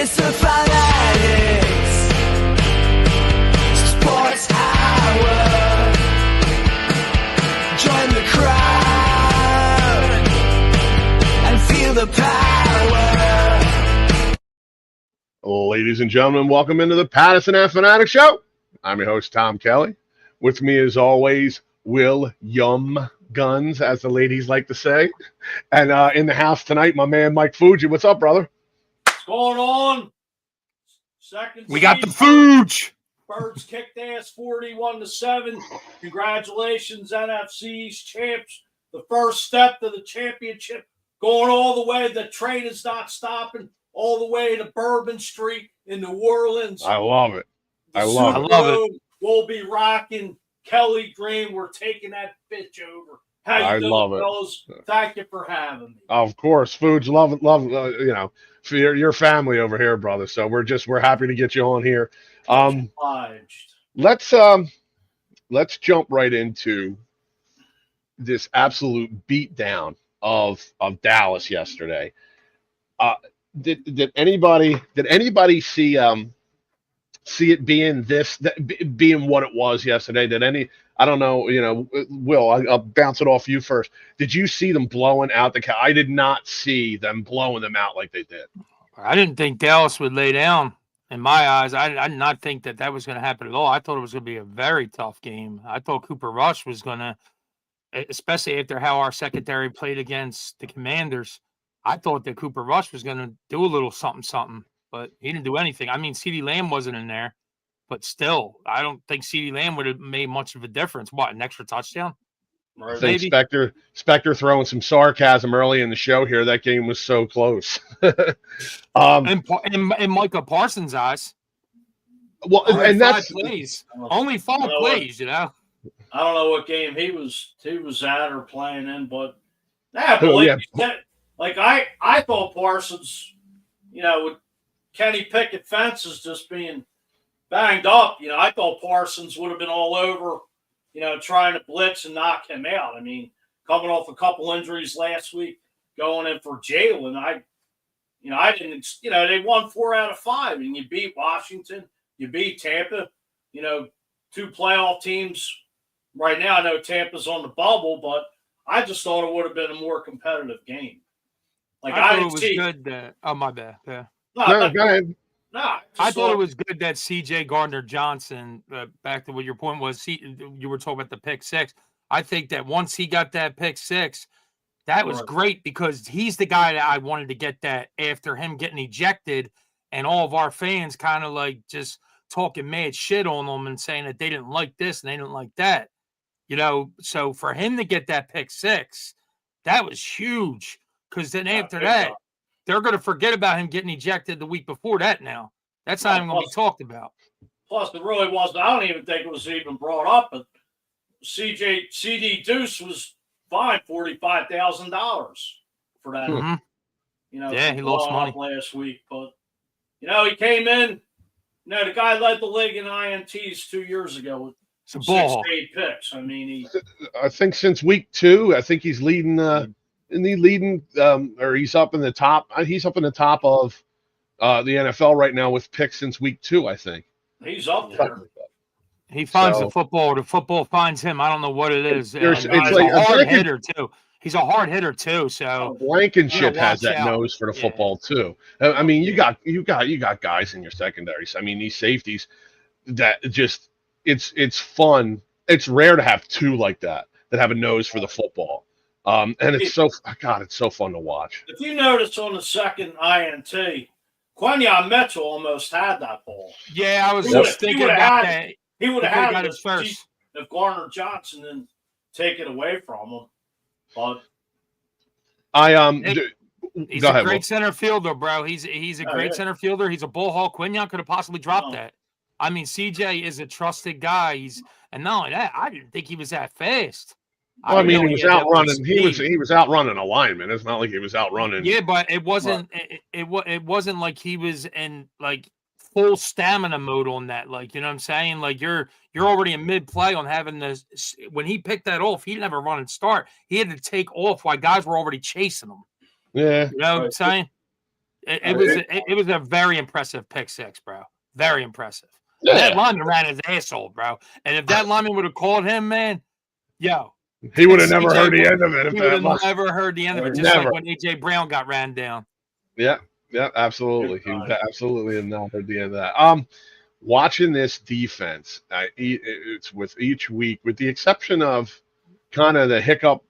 It's the Fanatics Sports Hour. Join the crowd and feel the power. Ladies and gentlemen, welcome into the Pattison Ave Phanatics Show. I'm your host, Tom Kelly. With me, as always, Will Yum Guns, as the ladies like to say. And in the house tonight, my man, Mike Fuji. What's up, brother? What's going on? Second We got the season. Fuge. Birds kicked ass 41-7. Congratulations, NFC's champs. The first step to the championship. Going all the way. The train is not stopping. All the way to Bourbon Street in New Orleans. I love it. I love it. We'll be rocking. Kelly Green, we're taking that bitch over. How you doing, love it. fellas? Thank you for having me. Of course, Fuji, love, for your family over here, brother. So we're happy to get you on here. Let's jump right into this absolute beatdown of Dallas yesterday. Did anybody see it being what it was yesterday? I don't know, Will, I'll bounce it off you first. Did you see them blowing out I did not see them blowing them out like they did. I didn't think Dallas would lay down. In my eyes, I did not think that was going to happen at all. I thought it was going to be a very tough game. I thought Cooper Rush was going to, especially after how our secondary played against the Commanders, I thought that Cooper Rush was going to do a little something, but he didn't do anything. I mean, CeeDee Lamb wasn't in there, but still, I don't think CeeDee Lamb would have made much of a difference. What, an extra touchdown? I think Spectre throwing some sarcasm early in the show here. That game was so close. In Micah Parsons' eyes. Well, and that's plays. Only 5 plays, I don't know what game he was at or playing in, but I thought Parsons, with Kenny Pickett fences just being banged up, I thought Parsons would have been all over, trying to blitz and knock him out. I mean, coming off a couple injuries last week, going in for Jalen, I didn't, they won 4 out of 5, and you beat Washington, you beat Tampa, 2 playoff teams right now. I know Tampa's on the bubble, but I just thought it would have been a more competitive game. Like I thought it was good. Oh, my bad. Yeah. Go ahead. I thought it was good that C.J. Gardner-Johnson, back to what your point was, you were talking about the pick 6. I think that once he got that pick 6, that was great because he's the guy that I wanted to get that after him getting ejected and all of our fans kind of like just talking mad shit on them and saying that they didn't like this and they didn't like that. So for him to get that pick 6, that was huge because then after that, they're going to forget about him getting ejected the week before that now. That's not even going to be talked about. Plus, it really wasn't. I don't even think it was even brought up, but CD Deuce was fined $45,000 for that. Mm-hmm. He lost money last week. But, he came in. The guy led the league in INTs 2 years ago with 6 to 8 picks. I mean, I think since week 2, I think he's leading or he's up in the top. He's up in the top of the NFL right now with picks since week 2. I think he's up there. He finds the football. The football finds him. I don't know what it is. It's he's a hard hitter too. He's a hard hitter too. So Blankenship has that nose for the football too. I mean, you got guys in your secondaries. I mean, these safeties that just it's fun. It's rare to have 2 like that have a nose for the football. And it's so fun to watch. If you notice on the second INT, Quentin Mitchell almost had that ball. Yeah, I was just thinking about that. He would have had it first if Gardner-Johnson didn't take it away from him. But he's a great center fielder, bro. He's a great center fielder. He's a ball hawk. Quinyon could have possibly dropped that. I mean, CJ is a trusted guy. And not only that, I didn't think he was that fast. Well, I mean, he was outrunning. He was outrunning a lineman. It's not like he was outrunning. Yeah, but it wasn't. It wasn't like he was in like full stamina mode on that. Like, you know what I'm saying? Like you're already in mid play on having this. When he picked that off, he didn't have a run and start. He had to take off while guys were already chasing him. Yeah, you know what I'm saying? It was a very impressive pick six, bro. Very impressive. Yeah. That lineman ran his asshole, bro. And if that lineman would have called him, man, yo, he would have never CJ heard the end of it. If he would that have never heard the end of it. Just Never. like when AJ Brown got ran down. Yeah, absolutely. He absolutely have not heard the end of that. Watching this defense, it's with each week, with the exception of kind of the hiccup,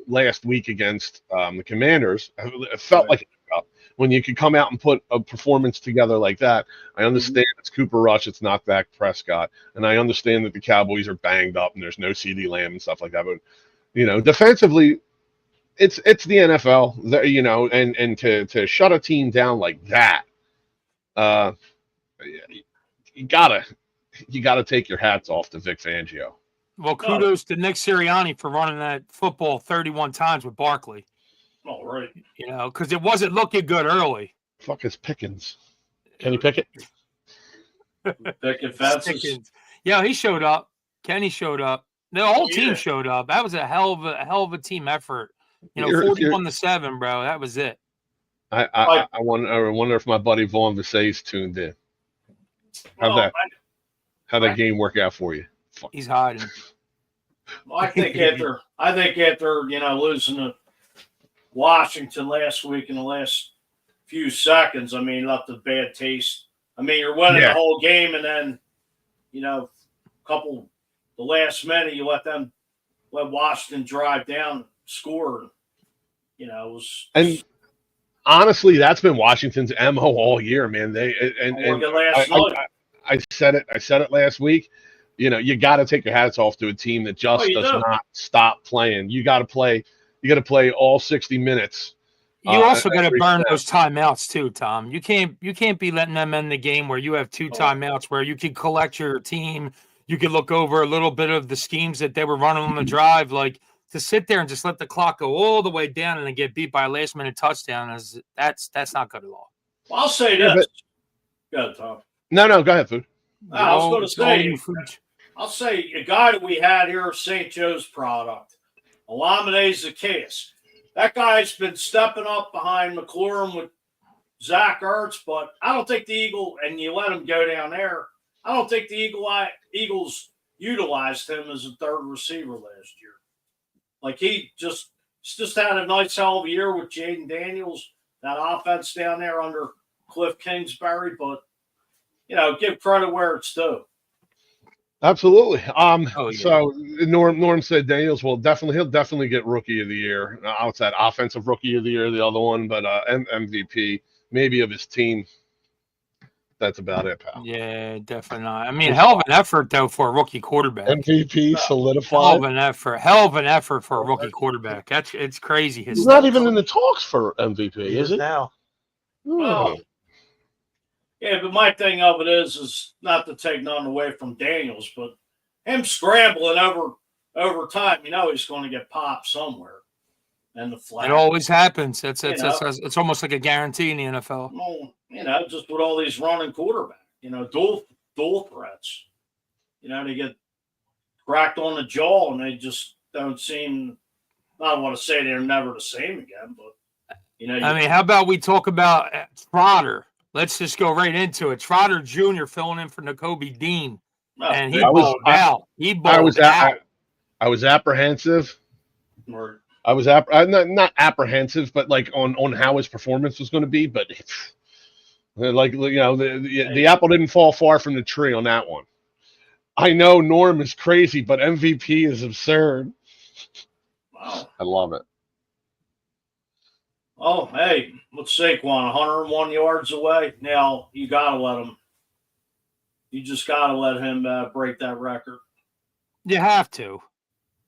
last week against the Commanders. It felt like a hiccup when you could come out and put a performance together like that. I understand it's Cooper Rush, it's not Dak Prescott, and I understand that the Cowboys are banged up and there's no CeeDee Lamb and stuff like that. But defensively, it's the NFL, and to shut a team down like that, you gotta take your hats off to Vic Fangio. Well, kudos to Nick Sirianni for running that football 31 times with Barkley. All right. Because it wasn't looking good early. Fuck is Pickens. Kenny Pickett? Pickett Fences. Yeah, he showed up. Kenny showed up. The whole team showed up. That was a hell of a team effort. 41-7, bro. That was it. I wonder if my buddy Vaughn Visay's tuned in. How'd that game work out for you? He's hiding. Well, I think after losing to Washington last week in the last few seconds, left a bad taste. You're winning the whole game, and then the last minute you let Washington drive down, score. It was. And honestly, that's been Washington's MO all year, man. I said it last week. You got to take your hats off to a team that just does not stop playing. You got to play all 60 minutes. You also got to burn those timeouts too, Tom. You can't be letting them end the game where you have two timeouts where you can collect your team. You can look over a little bit of the schemes that they were running on the drive. Like, to sit there and just let the clock go all the way down and then get beat by a last minute touchdown that's not good at all. Well, I'll say this. Go ahead, Tom. No, go ahead, Food. I was going to say, I'll say a guy that we had here, St. Joe's product, Olamide Zacchaeus. That guy's been stepping up behind McLaurin with Zach Ertz, but I don't think the Eagles, and you let him go down there, I don't think the Eagles utilized him as a third receiver last year. Like, he just had a nice hell of a year with Jaden Daniels, that offense down there under Cliff Kingsbury, but give credit where it's due. Absolutely. So Norm said Daniels he'll definitely get Rookie of the Year. What's that? Offensive Rookie of the Year, the other one, but MVP maybe of his team. That's about it, pal. Yeah, definitely not. Hell of an effort though for a rookie quarterback. MVP solidified. Hell of an effort for a rookie quarterback. It's crazy. He's not even in the talks for MVP, is it? Now. Well, yeah, but my thing of it is not to take none away from Daniels, but him scrambling over time, he's going to get popped somewhere. And the flag. It always happens. It's almost like a guarantee in the NFL. Well, just with all these running quarterbacks, dual threats. They get cracked on the jaw and they just don't seem. I don't want to say they're never the same again, but how about we talk about Trotter? Let's just go right into it. Trotter Jr. filling in for Nakobe Dean, and he balled out. I was apprehensive. Or, I was not apprehensive, but like on how his performance was going to be. But the apple didn't fall far from the tree on that one. I know Norm is crazy, but MVP is absurd. Wow, I love it. Oh, hey, what's Saquon? 101 yards away. Now you gotta let him. You just gotta let him break that record. You have to.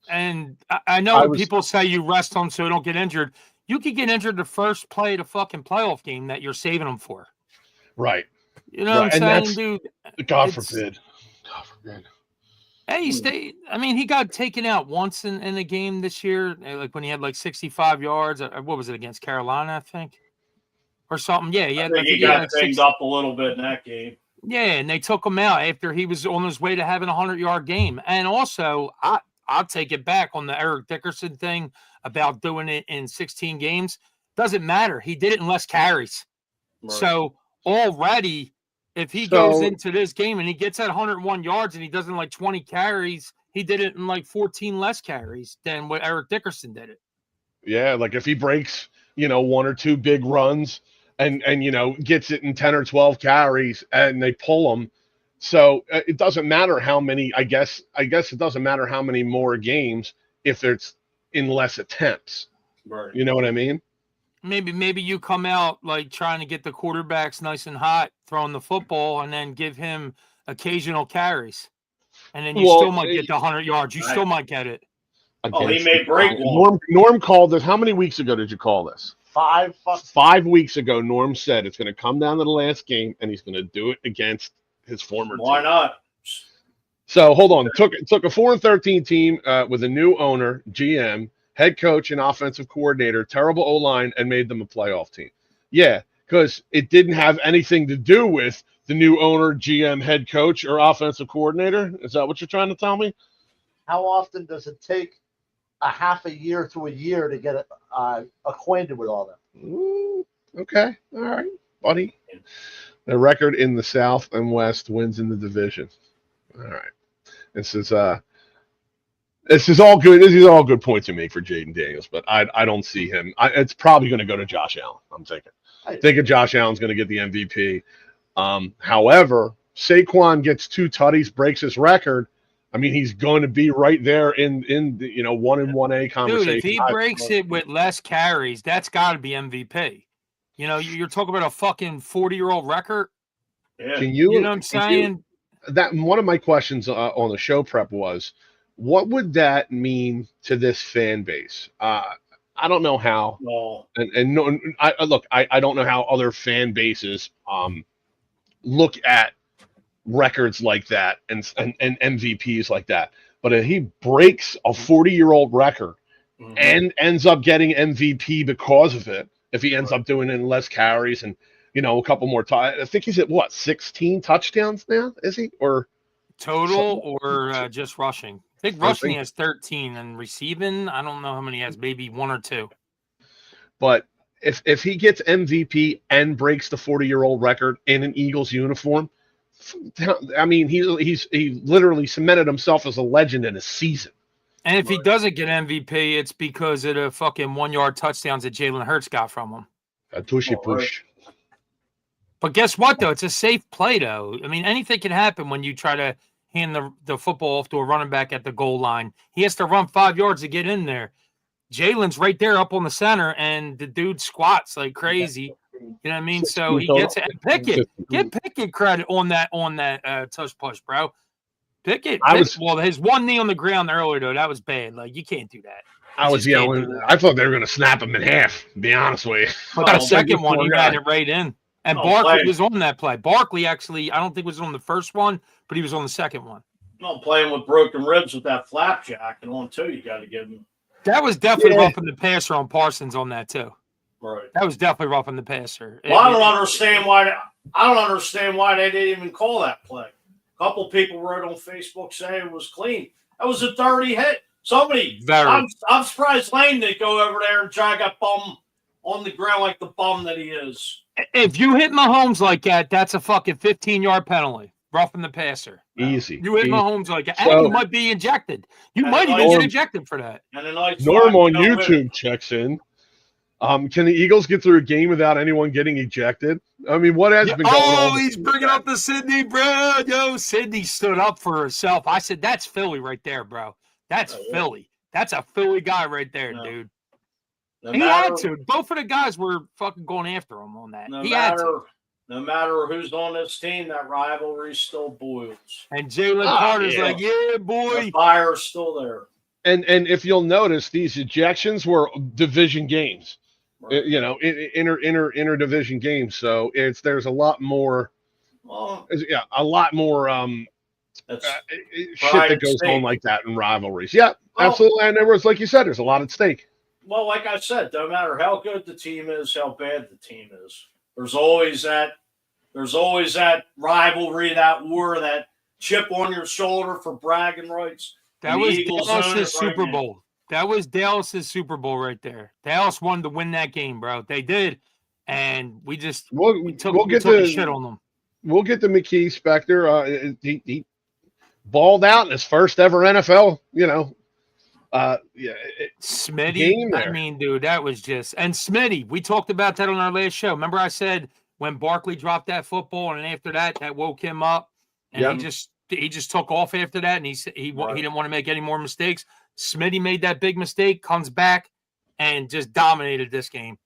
And I know when people say you rest them so you don't get injured. You could get injured the first play of the fucking playoff game that you're saving them for. Right. You know what I'm saying, dude? God forbid. God forbid. Hey, he got taken out once in the game this year, like when he had like 65 yards. What was it, against Carolina, I think? Or something. Yeah, I think he got banged up a little bit in that game. Yeah, and they took him out after he was on his way to having a 100-yard game. And also, I'll take it back on the Eric Dickerson thing about doing it in 16 games. Doesn't matter. He did it in less carries. Right. So already, if he goes into this game and he gets at 101 yards and he does it in like 20 carries, he did it in like 14 less carries than what Eric Dickerson did it. Yeah, like if he breaks, one or two big runs and gets it in 10 or 12 carries and they pull him. So it doesn't matter how many, I guess it doesn't matter how many more games if it's in less attempts. Right. You know what I mean? Maybe you come out like trying to get the quarterbacks nice and hot, throwing the football, and then give him occasional carries. And then you still might get the 100 yards. You still might get it. He may break one. Norm called this. How many weeks ago did you call this? 5 weeks ago, Norm said it's going to come down to the last game, and he's going to do it against his former team. Why not? So hold on. Took a 4-13 team with a new owner, GM, head coach, and offensive coordinator, terrible O-line, and made them a playoff team. Yeah, because it didn't have anything to do with the new owner, GM, head coach, or offensive coordinator. Is that what you're trying to tell me? How often does it take a half a year to a year to get acquainted with all that? Ooh, okay. All right, buddy. The record in the South and West wins in the division. All right. This is all good. These are all good points to make for Jaden Daniels, but I don't see him. It's probably going to go to Josh Allen. I'm thinking Josh Allen's going to get the MVP. However, Saquon gets 2 tutties, breaks his record. I mean, he's going to be right there in the 1 and 1A conversation. Dude, if he breaks it with less carries, that's got to be MVP. You're talking about a fucking 40-year-old record. Yeah. Can you know what I'm saying? That one of my questions on the show prep was, what would that mean to this fan base? I don't know how. No. And no, I don't know how other fan bases look at records like that and MVPs like that. But if he breaks a 40-year-old record and ends up getting MVP because of it, if he ends up doing it in less carries and a couple more times, I think he's at 16 touchdowns now, is he? Or total or just rushing? I think rushing has 13 and receiving, I don't know how many he has, maybe 1 or 2. But if he gets MVP and breaks the 40-year-old record in an Eagles uniform, I mean, he literally cemented himself as a legend in a season. And if he doesn't get MVP, it's because of the fucking 1-yard touchdowns that Jalen Hurts got from him. A tushy push. But guess what, though? It's a safe play, though. I mean, anything can happen when you try to hand the football off to a running back at the goal line. He has to run 5 yards to get in there. Jalen's right there up on the center, and the dude squats like crazy. You know what I mean? So he gets it. And Pickett, give Pickett credit on that touch push, bro. Pickett, well, his one knee on the ground earlier, though, that was bad. Like, you can't do that. I was yelling. I thought they were going to snap him in half, to be honest with you. But the second one, he got it right in. And Barkley was on that play. Barkley actually, I don't think was on the first one, but he was on the second one. I'm playing with broken ribs with that flapjack and on two, you got to give him. That was definitely roughing the passer on Parsons on that too. Right. That was definitely roughing the passer. Well, I don't understand why they didn't even call that play. A couple people wrote on Facebook saying it was clean. That was a dirty hit. I'm surprised Lane didn't go over there and drag that bum on the ground like the bum that he is. If you hit Mahomes like that, that's a fucking 15-yard penalty. Roughing the passer. Easy. You hit Mahomes like that. And you might be ejected. You might even get ejected for that. Norm on YouTube checks in. Can the Eagles get through a game without anyone getting ejected? I mean, what has been going on? Oh, he's bringing up the Sydney, bro. Yo, Sydney stood up for herself. I said, that's Philly right there, bro. That's Philly. That's a Philly guy right there, dude. He had to. Both of the guys were fucking going after him on that. Had to. No matter who's on this team, that rivalry still boils. And Jalen Carter's like, yeah, boy. The fire's still there. And if you'll notice, these ejections were division games. Right. Inter-division games. So there's a lot more. A lot more shit that goes on like that in rivalries. Yeah, absolutely. And there was, like you said, there's a lot at stake. Well, like I said, no matter how good the team is, how bad the team is, there's always that rivalry, that war, that chip on your shoulder for bragging rights. That was Dallas' Super Bowl. That was Dallas's Super Bowl right there. Dallas wanted to win that game, bro. They did, and we took a shit on them. We'll get to McKee Spector. He balled out in his first ever NFL. Smitty. I mean, dude, that was just and Smitty. We talked about that on our last show. Remember, I said when Barkley dropped that football, and after that woke him up, and he just took off after that, and he didn't want to make any more mistakes. Smitty made that big mistake, comes back, and just dominated this game.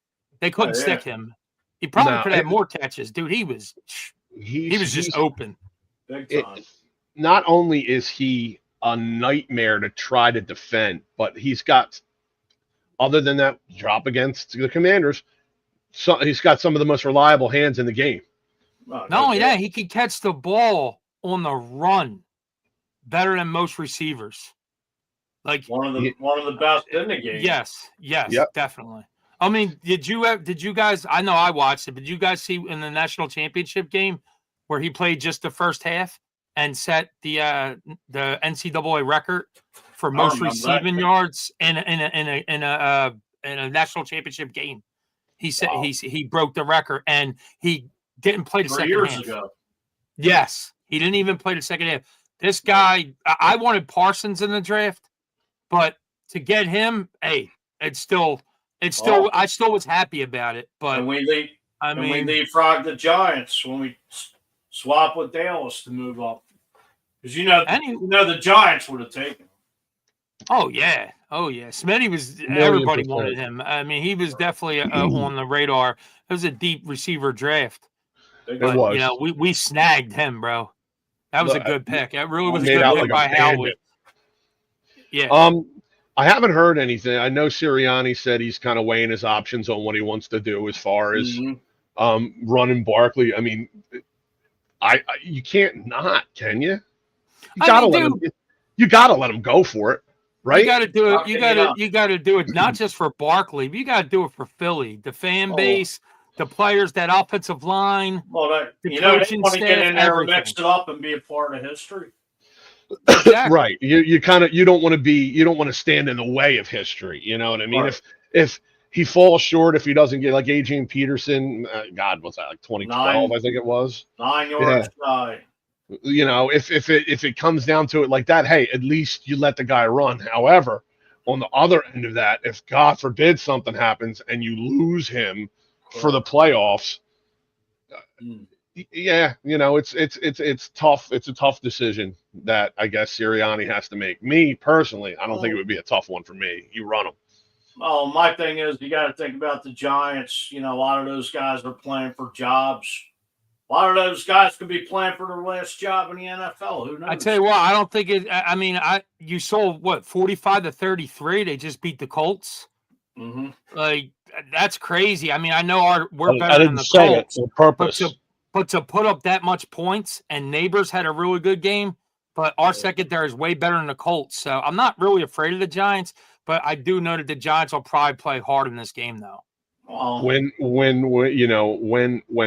They couldn't stick him. He probably could have more catches, dude. He was just open. Big time. Not only is he a nightmare to try to defend, but he's got, other than that drop against the Commanders, he's got some of the most reliable hands in the game. Not only that, he can catch the ball on the run better than most receivers. Like one of the best in the game. Yes, definitely. I mean, did you guys? I know I watched it, but did you guys see in the national championship game where he played just the first half and set the NCAA record for most receiving yards in a national championship game? He said he broke the record, and he didn't play the second half. Ago. Yes, he didn't even play the second half. This guy, I wanted Parsons in the draft, but to get him, I still was happy about it. But we leapfrogged the Giants when we swap with Dallas to move up, because the Giants would have taken him. Oh yeah. Smitty was. Everybody wanted him. I mean, he was definitely on the radar. It was a deep receiver draft. It was. We snagged him, bro. That was a good pick. It really was a good pick by Howie. Yeah. I haven't heard anything. I know Sirianni said he's kind of weighing his options on what he wants to do as far as running Barkley. I mean, you can't not, can you? You gotta let him go for it, right? You gotta do it. You gotta do it not just for Barkley, but you gotta do it for Philly, the fan base, the players, that offensive line. Well, they want to get in there and mix it up and be a part of history. Exactly. Right. You don't want to stand in the way of history. You know what I mean? Right. If he falls short, if he doesn't get like Adrian Peterson, what's that, like 2012, I think it was. 9 yards shy. If it comes down to it like that, hey, at least you let the guy run. However, on the other end of that, if God forbid something happens and you lose him for the playoffs, it's tough. It's a tough decision that I guess Sirianni has to make. Me personally, I don't think it would be a tough one for me. You run them. Oh, my thing is, you got to think about the Giants. A lot of those guys are playing for jobs. A lot of those guys could be playing for their last job in the NFL. Who knows? I tell you what, I don't think it. I mean, you saw what 45-33. They just beat the Colts. Mm-hmm. Like that's crazy. I mean, I know we're better than the Colts on purpose. But to put up that much points, and Neighbors had a really good game, but our secondary is way better than the Colts. So I'm not really afraid of the Giants, but I do know that the Giants will probably play hard in this game, though. When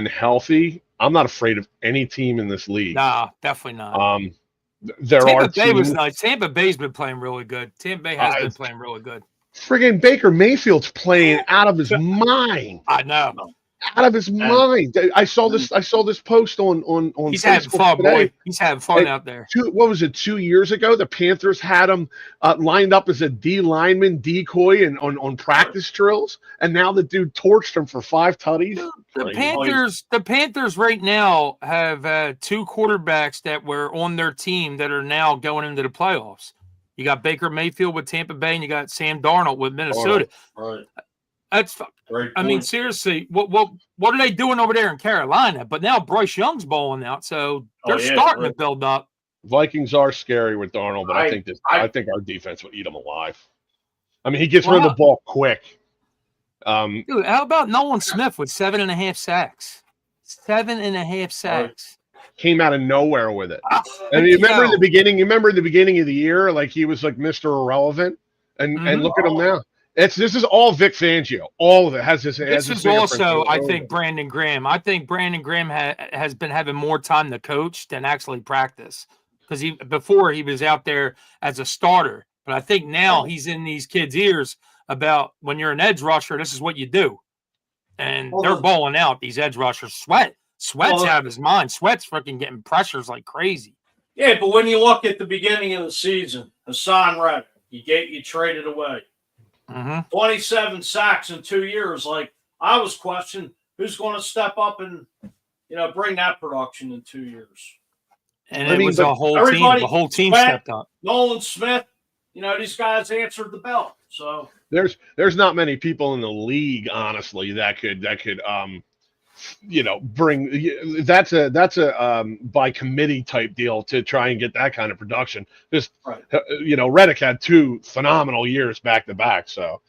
healthy, I'm not afraid of any team in this league. Nah, definitely not. Tampa Bay's been playing really good. Tampa Bay has been playing really good. Friggin' Baker Mayfield's playing out of his mind. I know. Out of his mind. I saw this post on He's Facebook having fun, today. boy. He's having fun out there. 2 years ago, the Panthers had him lined up as a D lineman decoy and on practice drills, and now the dude torched him for 5 tutties. The Panthers right now have 2 quarterbacks that were on their team that are now going into the playoffs. You got Baker Mayfield with Tampa Bay, and you got Sam Darnold with Minnesota. Right. That's. I mean, seriously, what are they doing over there in Carolina? But now Bryce Young's balling out, so they're starting to build up. Vikings are scary with Darnold, but I think our defense will eat him alive. I mean, he gets rid of the ball quick. Dude, how about Nolan Smith with 7.5 sacks? 7.5 sacks. Came out of nowhere with it. And you remember in the beginning of the year, like he was like Mr. Irrelevant, and look at him now. This is all Vic Fangio. All of it has this. This is also, I think, Brandon Graham. I think Brandon Graham has been having more time to coach than actually practice, because before he was out there as a starter. But I think now he's in these kids' ears about when you're an edge rusher, this is what you do. And they're balling out, these edge rushers. Sweat's out of his mind. Sweat's freaking getting pressures like crazy. Yeah, but when you look at the beginning of the season, Hassan Reddick, you traded away. 27 sacks in 2 years. Like, I was questioning who's going to step up and, bring that production in 2 years. And it was a whole team. The whole team stepped up. Nolan Smith, these guys answered the bell. So there's not many people in the league, honestly, that could bring. That's a by committee type deal to try and get that kind of production. Just Reddick had 2 phenomenal years back to back. So,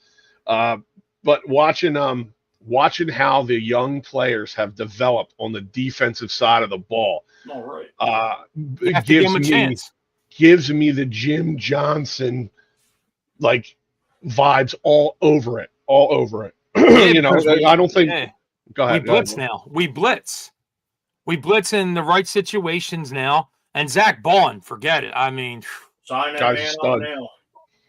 but watching how the young players have developed on the defensive side of the ball, gives me the Jim Johnson like vibes all over it. I don't think. Yeah. Go ahead. We blitz now. We blitz in the right situations now. And Zach Bond, forget it. I mean, sign that man on now.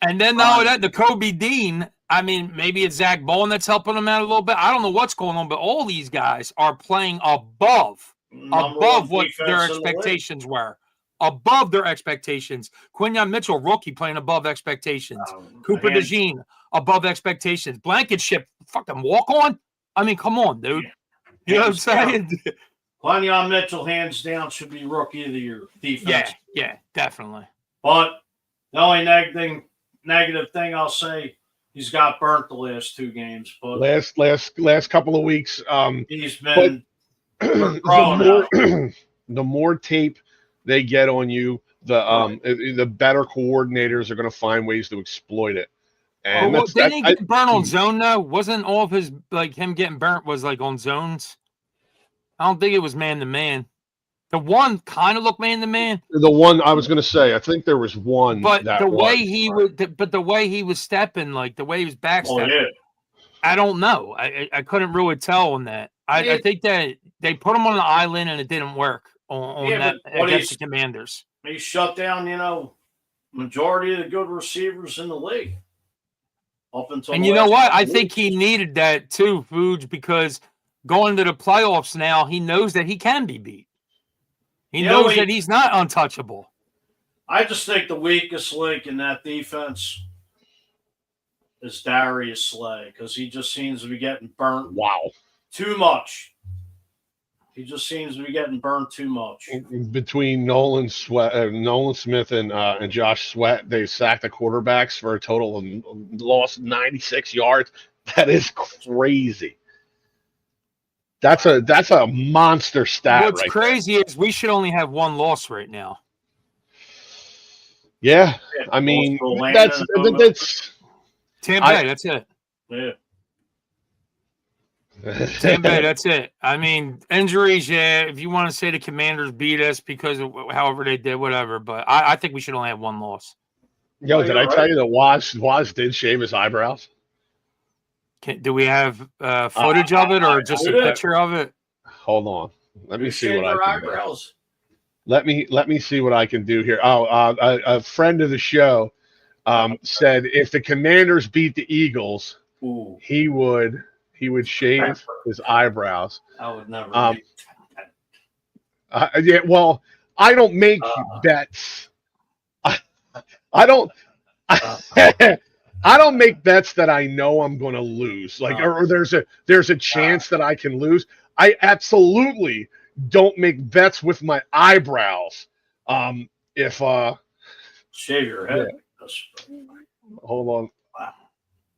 And then not only that, the Kobe Dean. I mean, maybe it's Zach Bond that's helping them out a little bit. I don't know what's going on, but all these guys are playing above what their expectations were. Above their expectations. Quinyon Mitchell, rookie, playing above expectations. Cooper DeJean, above expectations. Blankenship, fucking walk on. I mean, come on, dude. You know what I'm saying? Quinyon Mitchell, hands down, should be rookie of the year. Defense. Yeah, definitely. But the only negative thing I'll say, he's got burnt the last 2 games. But last couple of weeks, he's been the more tape they get on you, the better coordinators are going to find ways to exploit it. And didn't he get burnt on zone though? Wasn't all of his him getting burnt was like on zones? I don't think it was man to man. The one kind of looked man to man. The one I was going to say, I think there was one. But the way he was stepping, like the way he was backstepping, I don't know. I couldn't really tell on that. I think that they put him on an island and it didn't work on that against the Commanders. He shut down, majority of the good receivers in the league. And you know what? I think he needed that too, Fuge, because going to the playoffs now, he knows that he can be beat. He knows that he's not untouchable. I just think the weakest link in that defense is Darius Slay because he just seems to be getting burnt. Too much. He just seems to be getting burnt too much. Between Nolan Smith and Josh Sweat, they sacked the quarterbacks for a total of lost 96 yards. That is crazy. That's a monster stat. What's crazy is we should only have 1 loss right now. Yeah, I mean that's Tampa Bay. That's it. Yeah. Tampa Bay, that's it. I mean, injuries, if you want to say the Commanders beat us because of however they did, whatever. But I think we should only have 1 loss. Yo, did I tell you that Waz did shave his eyebrows? Do we have footage of it or just a picture of it? Hold on. Let me see what I can do. Let me see what I can do here. A friend of the show said if the Commanders beat the Eagles, he would shave his eyebrows. I would never. Well, I don't make bets. I don't. I don't make bets that I know I'm going to lose. Or there's a chance that I can lose. I absolutely don't make bets with my eyebrows. If shave your head. Yeah. Hold on.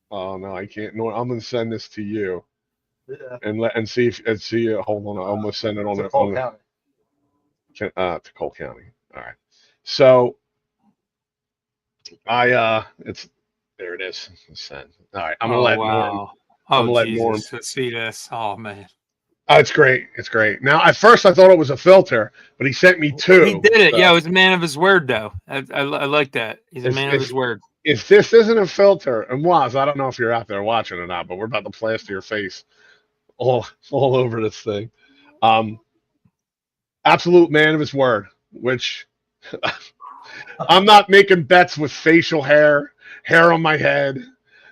Oh no, I can't. No, I'm gonna send this to you. Yeah. And see. Hold on, I'm gonna send it on to Cole County. To Cole County. All right. So it's there. It is. Send. All right. I'm gonna let Norm. I'm gonna let Norm see this. Oh man. Oh, it's great. It's great. Now, at first, I thought it was a filter, but he sent me 2. He did it. Yeah, it was a man of his word, though. I like that. He's a man of his word. If this isn't a filter, and Waz, I don't know if you're out there watching or not, but we're about to plaster your face all over this thing. Absolute man of his word, which I'm not making bets with facial hair, hair on my head,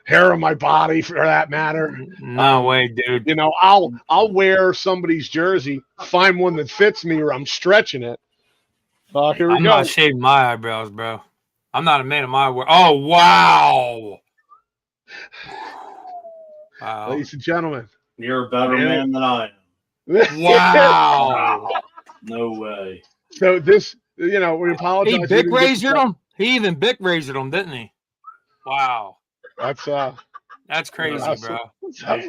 hair on my body for that matter. No way, dude. You know, I'll wear somebody's jersey, find one that fits me, or I'm stretching it. Here we I'm go. not shaving my eyebrows, bro. I'm not a man of my word. Oh, wow. Wow. Ladies and gentlemen. You're a better man than I am. Wow. No way. So this, you know, we apologize. He Bic razored him? He even Bic razored him, didn't he? Wow. That's crazy, that's- bro. that's-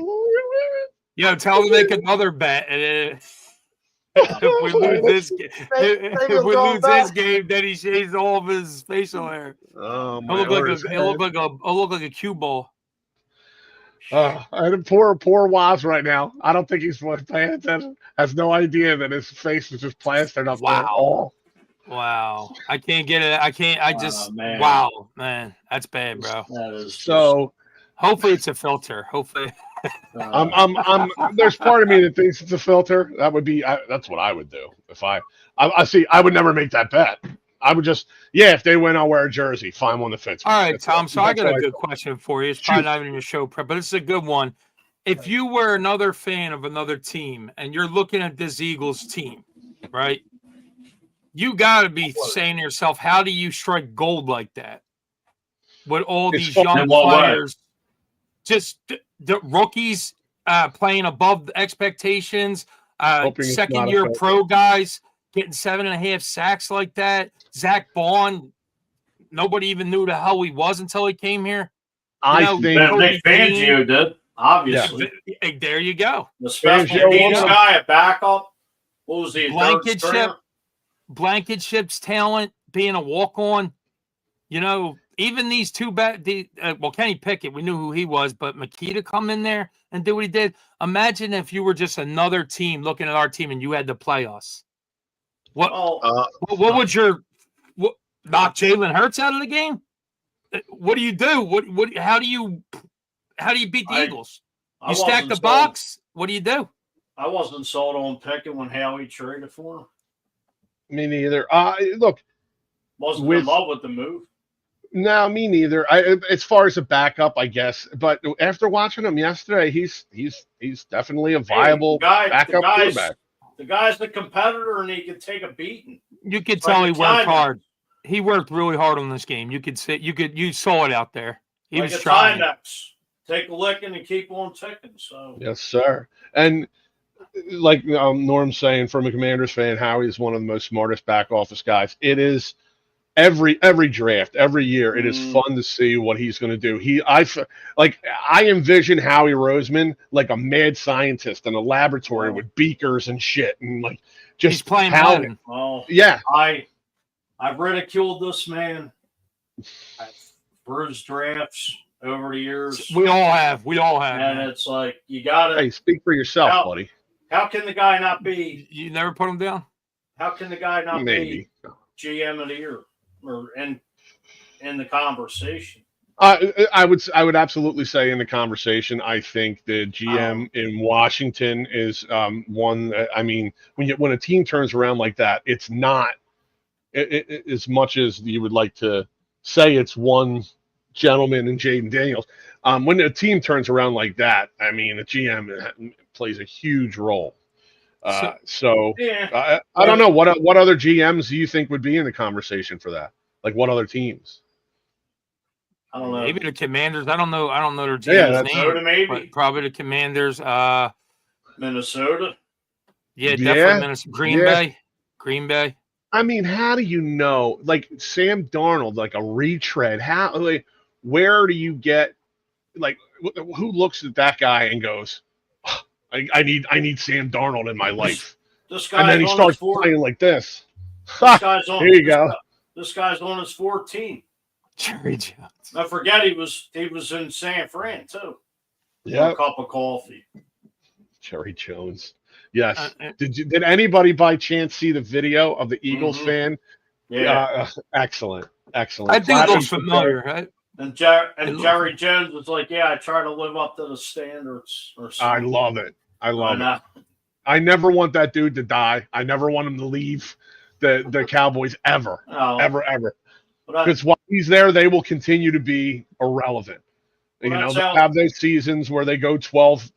Yo, tell him to make another bet. And if we lose this game, if we lose this game, then he shaves all of his facial hair. Oh He'll my look like a cue ball. And poor Woz right now. I don't think he's paying attention. Has no idea that his face is just plastered up there. Oh. Wow. I can't get it. Man. Wow, man. That's bad, bro. That is So hopefully it's a filter. Hopefully. I'm there's part of me that thinks it's a filter. That would be that's what I would do if I see. I would never make that bet. I would just if they win, I'll wear a jersey. Find one that fits me. All right, That's Tom. it. So I That's got a what good question for you. It's probably not even in your show prep, but it's a good one. If you were another fan of another team and you're looking at this Eagles team, right? You got to be saying to yourself, how do you strike gold like that? With all these young players, just the rookies playing above the expectations, second-year pro guys getting 7.5 sacks like that. Zach Bond, nobody even knew the hell he was until he came here. I think Nick Fangio did, obviously. Yeah. There you go. The special teams guy, a backup. What was he? Blankenship's talent, being a walk-on. You know, even these two Kenny Pickett, we knew who he was, but Makita come in there and do what he did. Imagine if you were just another team looking at our team and you had to play us. What would knock Jalen Hurts out of the game? What do you do? How do you beat the Eagles? You stack the box. What do you do? I wasn't sold on Pickett when Howie traded for him. Me neither. Look, wasn't in love with the move. No, me neither. As far as a backup, I guess. But after watching him yesterday, he's definitely a viable backup quarterback. The guy's the competitor, and he could take a beating. You could tell he worked hard. He worked really hard on this game. You could see, you saw it out there. He was trying. Take a licking and keep on ticking. So yes, sir. And like Norm's saying, from a Commanders fan, Howie is one of the most smartest back office guys. It is every draft, every year. It is fun to see what he's going to do. I envision Howie Roseman like a mad scientist in a laboratory with beakers and shit, and like just he's playing Madden. Oh yeah. I've ridiculed this man. I've bruised drafts over the years. We all have. And man. it's like you gotta. Hey, speak for yourself, buddy. How can the guy not be? You never put him down. How can the guy not be GM of the year or in the conversation? I would absolutely say in the conversation. I think the GM in Washington is one. I mean, when a team turns around like that, it's not as much as you would like to say it's one gentleman and Jaden Daniels. When a team turns around like that, I mean, the GM plays a huge role. I don't know what other GMs do you think would be in the conversation for that? Like what other teams? I don't know. Maybe the Commanders. I don't know their GM's name. Maybe. But probably the Commanders. Minnesota. Yeah, definitely Minnesota. Green Bay. I mean, how do you know? Like Sam Darnold, like a retread. Where do you get? Like, who looks at that guy and goes, oh, "I need Sam Darnold in my life," and then he starts playing like this. Here you go. This guy's on his 14. Jerry Jones. I forget he was in San Fran too. Yeah, a cup of coffee. Jerry Jones. Yes. Did anybody by chance see the video of the Eagles fan? Yeah. Excellent. I think it looks familiar, right? And Jerry Jones was like, "Yeah, I try to live up to the standards." Or something. I love it. I never want that dude to die. I never want him to leave the Cowboys ever. Oh. Ever. Because while he's there, they will continue to be irrelevant. Well, They'll have those seasons where they go 12-5,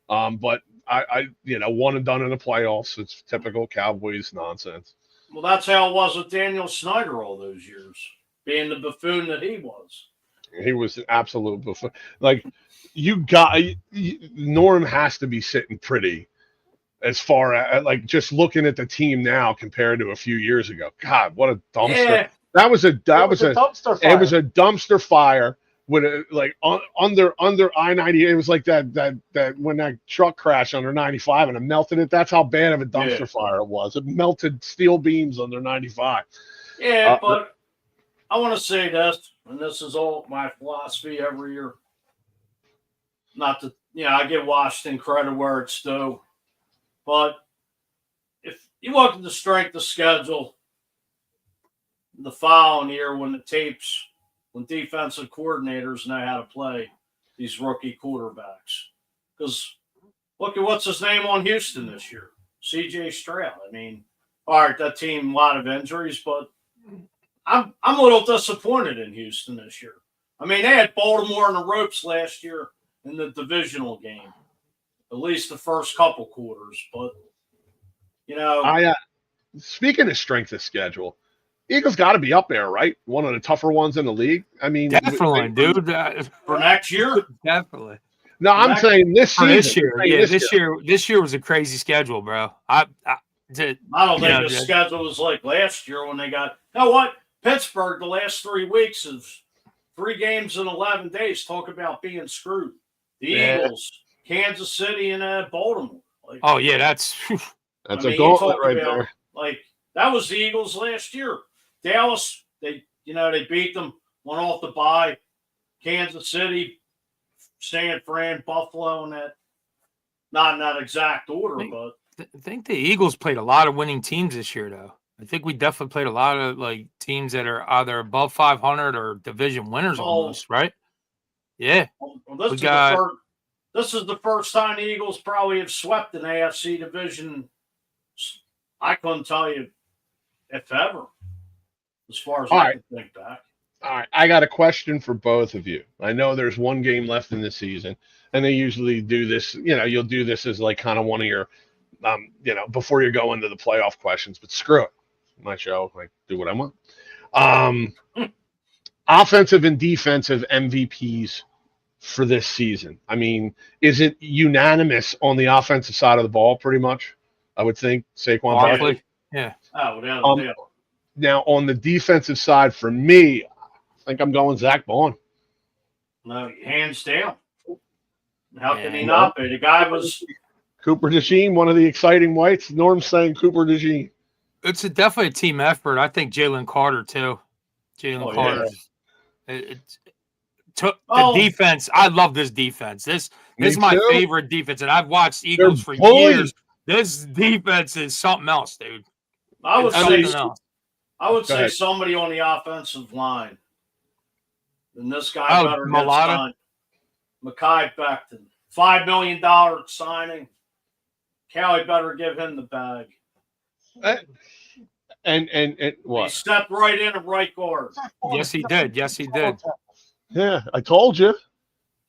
13-4. But I one and done in the playoffs. It's typical Cowboys nonsense. Well, that's how it was with Daniel Snyder all those years, being the buffoon that he was. He was an absolute buffoon. Like, Norm has to be sitting pretty as far as, like, just looking at the team now compared to a few years ago. God, what a dumpster. Yeah. That was a dumpster fire. It was a dumpster fire with under I-90. It was like that when that truck crashed under 95 and it melted it. That's how bad of a dumpster fire it was. It melted steel beams under 95. Yeah, but I want to say this, and this is all my philosophy every year. Not that, I give Washington credit where it's due, but if you look at the strength of schedule the following year when defensive coordinators know how to play these rookie quarterbacks. Because look at what's his name on Houston this year, C.J. Stroud. I mean, all right, that team, a lot of injuries, but I'm a little disappointed in Houston this year. I mean, they had Baltimore in the ropes last year in the divisional game, at least the first couple quarters. But, speaking of strength of schedule, Eagles got to be up there, right? One of the tougher ones in the league. I mean, definitely, dude. For next year, definitely. No, I'm saying this season. This year. This year was a crazy schedule, bro. I don't think the schedule was like last year when they got. You know what? Pittsburgh, the last 3 weeks of 3 games in 11 days. Talk about being screwed. The Eagles, Kansas City, and Baltimore. That's a gauntlet right there. Like, that was the Eagles last year. Dallas, they beat them, went off the bye. Kansas City, San Fran, Buffalo, and that. Not in that exact order, but I think the Eagles played a lot of winning teams this year, though. I think we definitely played a lot of teams that are either above 500 or division winners almost, right? Yeah. Well, this is the first time the Eagles probably have swept an AFC division. I couldn't tell you if ever, as far as I can think back. All right, I got a question for both of you. I know there's one game left in the season, and they usually do this. You'll do this as like kind of one of your, before you go into the playoff questions. But screw it, my show. I do what I want. Offensive and defensive MVPs for this season. I mean, is it unanimous on the offensive side of the ball? Pretty much, I would think Saquon Barkley. Yeah. Oh, without a doubt. Now on the defensive side, for me, I think I'm going Zach Bond. No, hands down. How can he not be? The guy was Cooper DeJean, one of the exciting whites. Norm's saying Cooper DeJean. It's definitely a team effort. I think Jalen Carter too. Carter. Yeah. The defense. I love this defense. This is my favorite defense, and I've watched Eagles for years. This defense is something else, dude. I would say somebody on the offensive line. And this guy better get signed. Mekhi Becton. $5 million signing. Callie better give him the bag. And what? He stepped right in at right guard. Yes, he did. Yeah, I told you.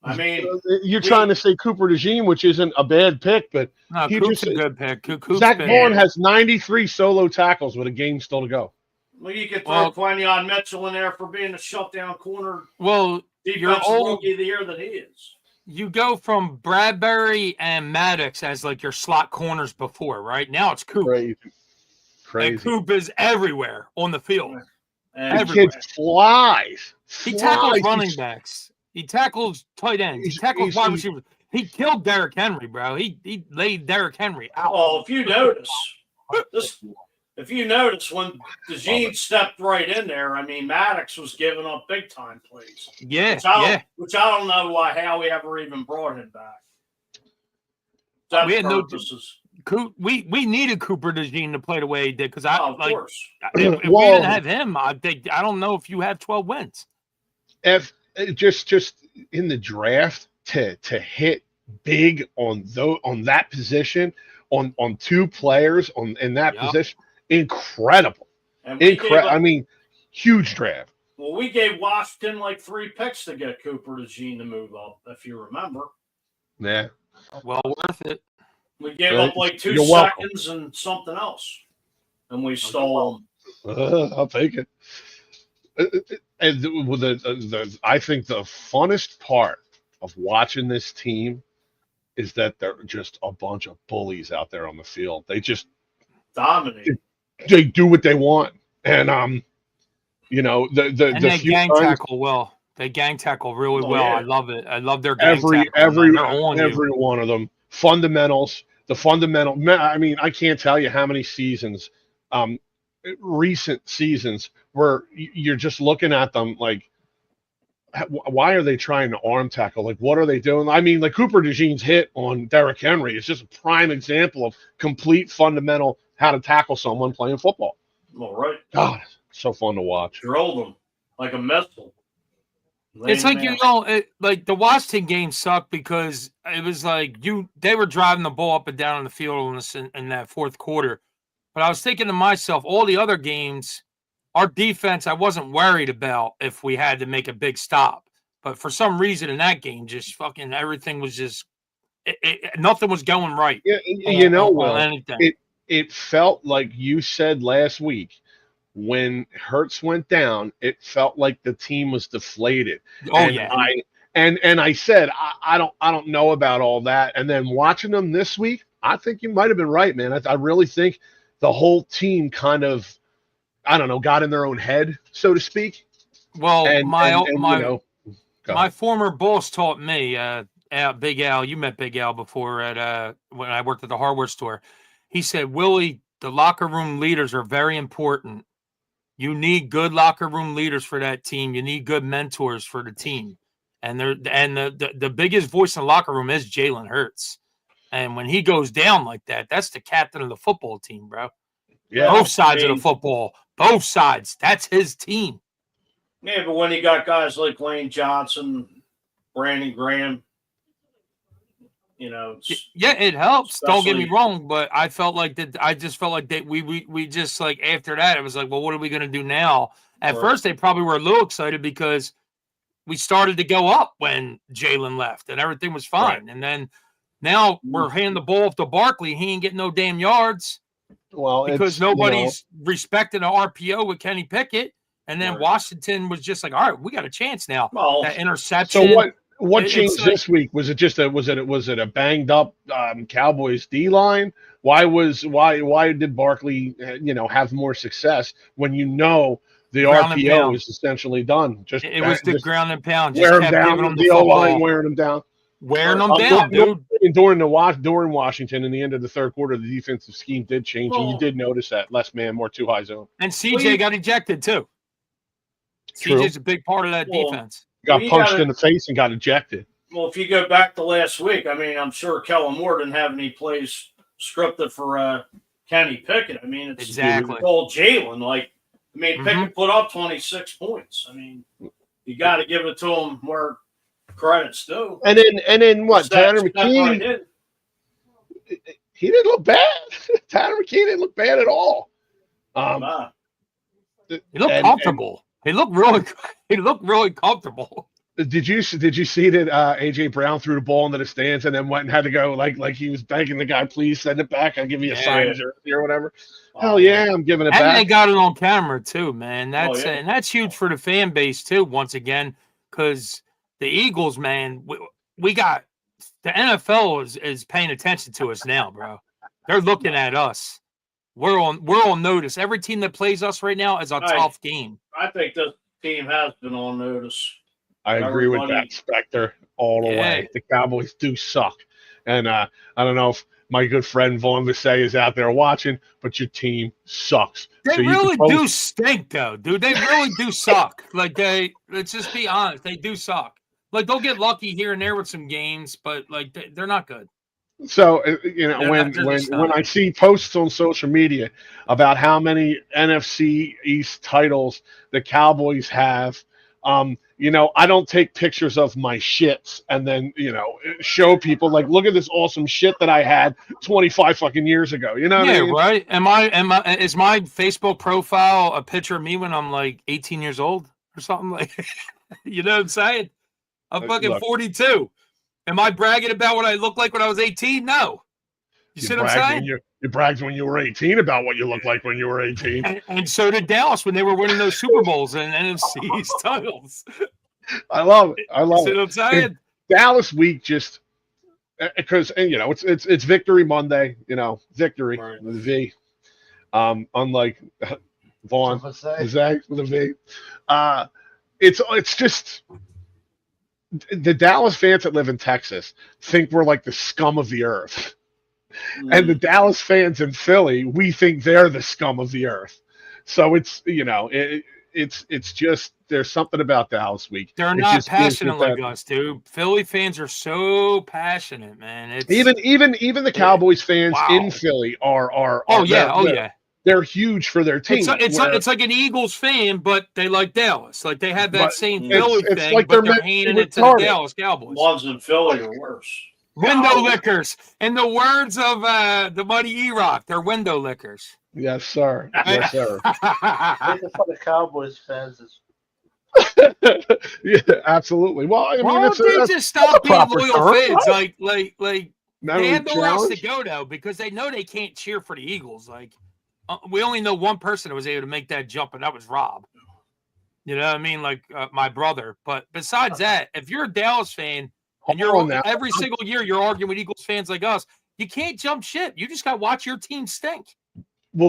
I mean, you're trying to say Cooper DeJean, which isn't a bad pick, but no, Coop's a good pick. Zach Bond has 93 solo tackles with a game still to go. Well, you could throw Quinion Mitchell in there for being a shutdown corner. Well, defensive rookie of the year that he is. You go from Bradbury and Maddox as like your slot corners before, right? Now it's Coop. Crazy. And Coop is everywhere on the field. And the kid flies. He tackles running backs. He tackles tight ends. He tackles wide receivers. He killed Derrick Henry, bro. He laid Derrick Henry out. Oh, if you notice, when DeJean stepped right in there, I mean, Maddox was giving up big time plays. Yeah, which I don't know how we ever even brought him back. We had we needed Cooper DeJean to play the way he did because of course. If we didn't have him, I don't know if you have 12 wins. If just in the draft to hit big on that position on 2 players in that position, incredible. And we gave up, I mean, huge draft. well, we gave Washington like 3 picks to get Cooper DeJean to move up, if you remember. Yeah. Well worth it. We gave up like 2 You're welcome. seconds and something else, and we stole them. I'll take it. And I think the funnest part of watching this team is that they're just a bunch of bullies out there on the field. They just Dominated. they do what they want, and you know And they few gang times- tackle well. They gang tackle really Oh, well. yeah. I love it. I love their gang every tackle. Man. They're on you. every one of them fundamentals. The fundamental. I mean, I can't tell you how many seasons, recent seasons, where you're just looking at them like, why are they trying to arm tackle? Like, what are they doing? I mean, like Cooper DeJean's hit on Derrick Henry is just a prime example of complete fundamental how to tackle someone playing football. All right. God, so fun to watch. Drilled them like a missile. It's like, Laying you know, like the Washington game sucked because it was like they were driving the ball up and down on the field in that fourth quarter. But I was thinking to myself, all the other games, our defense, I wasn't worried about if we had to make a big stop. But for some reason in that game, just fucking everything was just nothing was going right. Yeah, you know, on Will, anything. it felt like you said last week when Hurts went down, it felt like the team was deflated. Oh and yeah. I said I don't know about all that. And then watching them this week, I think you might have been right, man. I really think the whole team kind of, I don't know, got in their own head, so to speak. Well, And you know, go my ahead. former boss taught me, Big Al. You met Big Al before at when I worked at the hardware store. He said, Willie, the locker room leaders are very important. You need good locker room leaders for that team. You need good mentors for the team. And the biggest voice in the locker room is Jalen Hurts. And when he goes down like that, that's the captain of the football team, bro. Yeah, Both sides of the football. Both sides. That's his team. Yeah, but when you got guys like Lane Johnson, Brandon Graham, you know, Yeah, it helps. Don't get me Especially- wrong, but I felt like that. I just felt like that we just like after that, it was like, well, what are we going to do now? At Right. first, they probably were a little excited because we started to go up when Jalen left and everything was fine. And then now we're handing the ball off to Barkley. He ain't getting no damn yards well, because it's, you know, nobody's respecting the RPO with Kenny Pickett. And then Right. Washington was just like, all right, we got a chance now. well, That interception. so what It's changed like- this week? Was it a banged up Cowboys D line? Why did Barkley have more success when you know the Ground and RPO pound. is essentially done? Just it was the just ground and pound. wear Just them kept down. giving them the The O line football. wearing them down. Wearing them down, dude. And during Washington in the end of the third quarter, the defensive scheme did change, and you Well- did notice that less man, more too high zone. And CJ got ejected too. True. CJ's a big part of that Well, defense. Got Well, you punched gotta- in the face and got ejected. well, if you go back to last week, I mean, I'm sure Kellen Moore didn't have any plays scripted for Kenny Pickett. I mean, it's Exactly. all Jalen. Like, I mean, Mhm. Pickett put up 26 points. I mean, you got to give it to him where credit's due. And then what? Tanner Step McKee, right in. he didn't look bad. Tanner McKee didn't look bad at all. Nah. He looked and- comfortable. He looked really comfortable. Did you see that AJ Brown threw the ball into the stands and then went and had to go like he was begging the guy, please send it back. I'll give you a Yeah. sign jersey or whatever. Oh, Hell yeah, I'm giving it And they back. got it on camera too, man. That's yeah. and that's huge for the fan base too. Once again, because the Eagles, man, we got the NFL is paying attention to us now, bro. They're looking at us. We're on notice. Every team that plays us right now is a Right. tough game. I think this team has been on notice. I agree with everybody- that, Spectre, all the Yeah. way. The Cowboys do suck. And I don't know if my good friend Vaughn Visay is out there watching, but your team sucks. They So you really can do post- stink, though, dude. They really do suck. Like let's just be honest, they do suck. Like they'll get lucky here and there with some games, but like they're not good. So They're when not- they're just not. I see posts on social media about how many NFC East titles the Cowboys have I don't take pictures of my shits and then, show people like, look at this awesome shit that I had 25 fucking years ago. You know what I mean? Right. Is my Facebook profile a picture of me when I'm like 18 years old or something like, you know what I'm saying? I'm fucking 42. Am I bragging about what I looked like when I was 18? No. You see what I'm saying? You bragged when you were 18 about what you looked like when you were 18. And so did Dallas when they were winning those Super Bowls and NFC titles. I love it. I love See it. what I'm saying? Dallas week just because it's Victory Monday. Victory Right. with a V. Unlike Vaughn Zach with a V. It's just the Dallas fans that live in Texas think we're like the scum of the earth. And the Dallas fans in Philly, we think they're the scum of the earth. So it's just there's something about Dallas week. They're not passionate like us, dude. Philly fans are so passionate, man. It's even the Cowboys fans in Philly are they're huge for their team. It's like an Eagles fan, but they like Dallas. Like they have that same Philly thing, like but they're handing it to the Dallas Cowboys. Ones in Philly are worse. Window lickers. In the words of the Mighty E-Rock, they're window lickers. Yes, sir. Yes, sir. Making fun of Cowboys fans is. Yeah, absolutely. Well, I mean, why don't they just stop being loyal fans? Like they have nowhere else to go though, because they know they can't cheer for the Eagles. Like we only know one person that was able to make that jump, and that was Rob. You know what I mean? Like my brother. But besides that, if you're a Dallas fan. And every single year you're arguing with Eagles fans like us. You can't jump ship. You just got to watch your team stink. I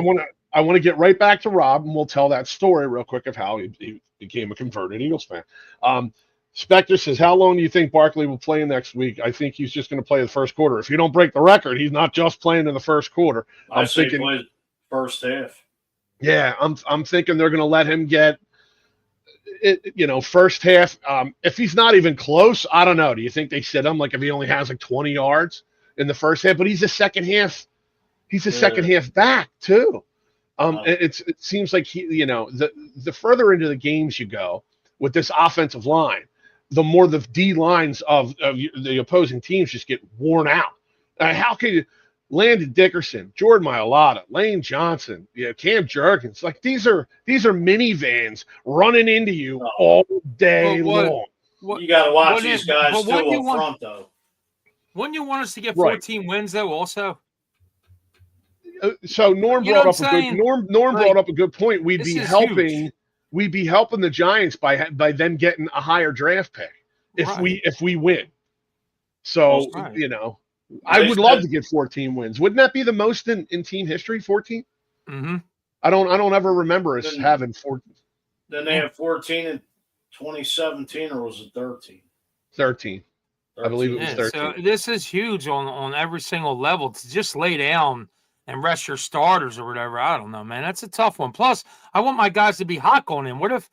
want to get right back to Rob, and we'll tell that story real quick of how he became a converted Eagles fan. Spectre says, "How long do you think Barkley will play next week? I think he's just going to play the first quarter. If you don't break the record, he's not just playing in the first quarter." I'm thinking he plays first half. Yeah, I'm thinking they're going to let him get. First half. If he's not even close, I don't know. Do you think they sit him like if he only has like 20 yards in the first half? But he's a second half. He's a second half back too. It seems like the further into the games you go with this offensive line, the more the D lines of the opposing teams just get worn out. How can you? Landon Dickerson, Jordan Mailata, Lane Johnson, Cam Jurgens, like these are minivans running into you all day long. You got to watch these guys too up front, though. Wouldn't you want us to get 14 wins though? Also, so Norm brought up a good point. We'd be helping the Giants by them getting a higher draft pick if we win. So I would love to get 14 wins. Wouldn't that be the most in team history? 14? Mm-hmm. I don't ever remember us having 14. Then they have 14 in 2017, or was it 13? 13. I believe it was 13. So this is huge on every single level. To just lay down and rest your starters or whatever, I don't know, man. That's a tough one. Plus, I want my guys to be hot on him. What if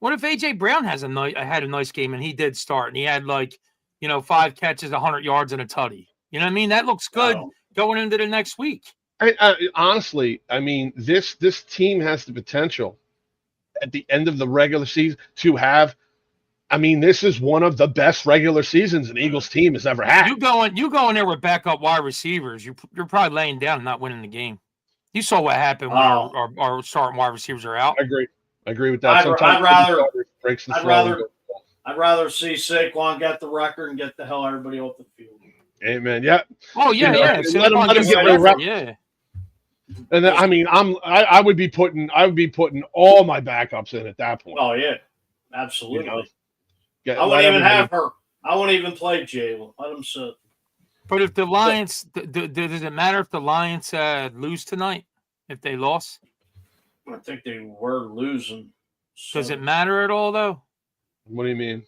AJ Brown had a nice game and he did start and he had 5 catches, 100 yards, and a tutty? You know what I mean? That looks good going into the next week. Honestly, I mean, this team has the potential at the end of the regular season to have. I mean, this is one of the best regular seasons an Eagles team has ever had. You go in there with backup wide receivers. You're probably laying down and not winning the game. You saw what happened when our starting wide receivers are out. I agree with that. I'd rather see Saquon get the record and get the hell everybody off the field. Amen. Yeah. Oh yeah, yeah. Let him get the rep. Yeah. And then, I mean, I would be putting all my backups in at that point. Oh yeah, absolutely. I wouldn't even have her. I wouldn't even play Jalen. Let him sit. But if the Lions, does it matter if the Lions lose tonight? If they lost, I think they were losing. So. Does it matter at all, though? What do you mean?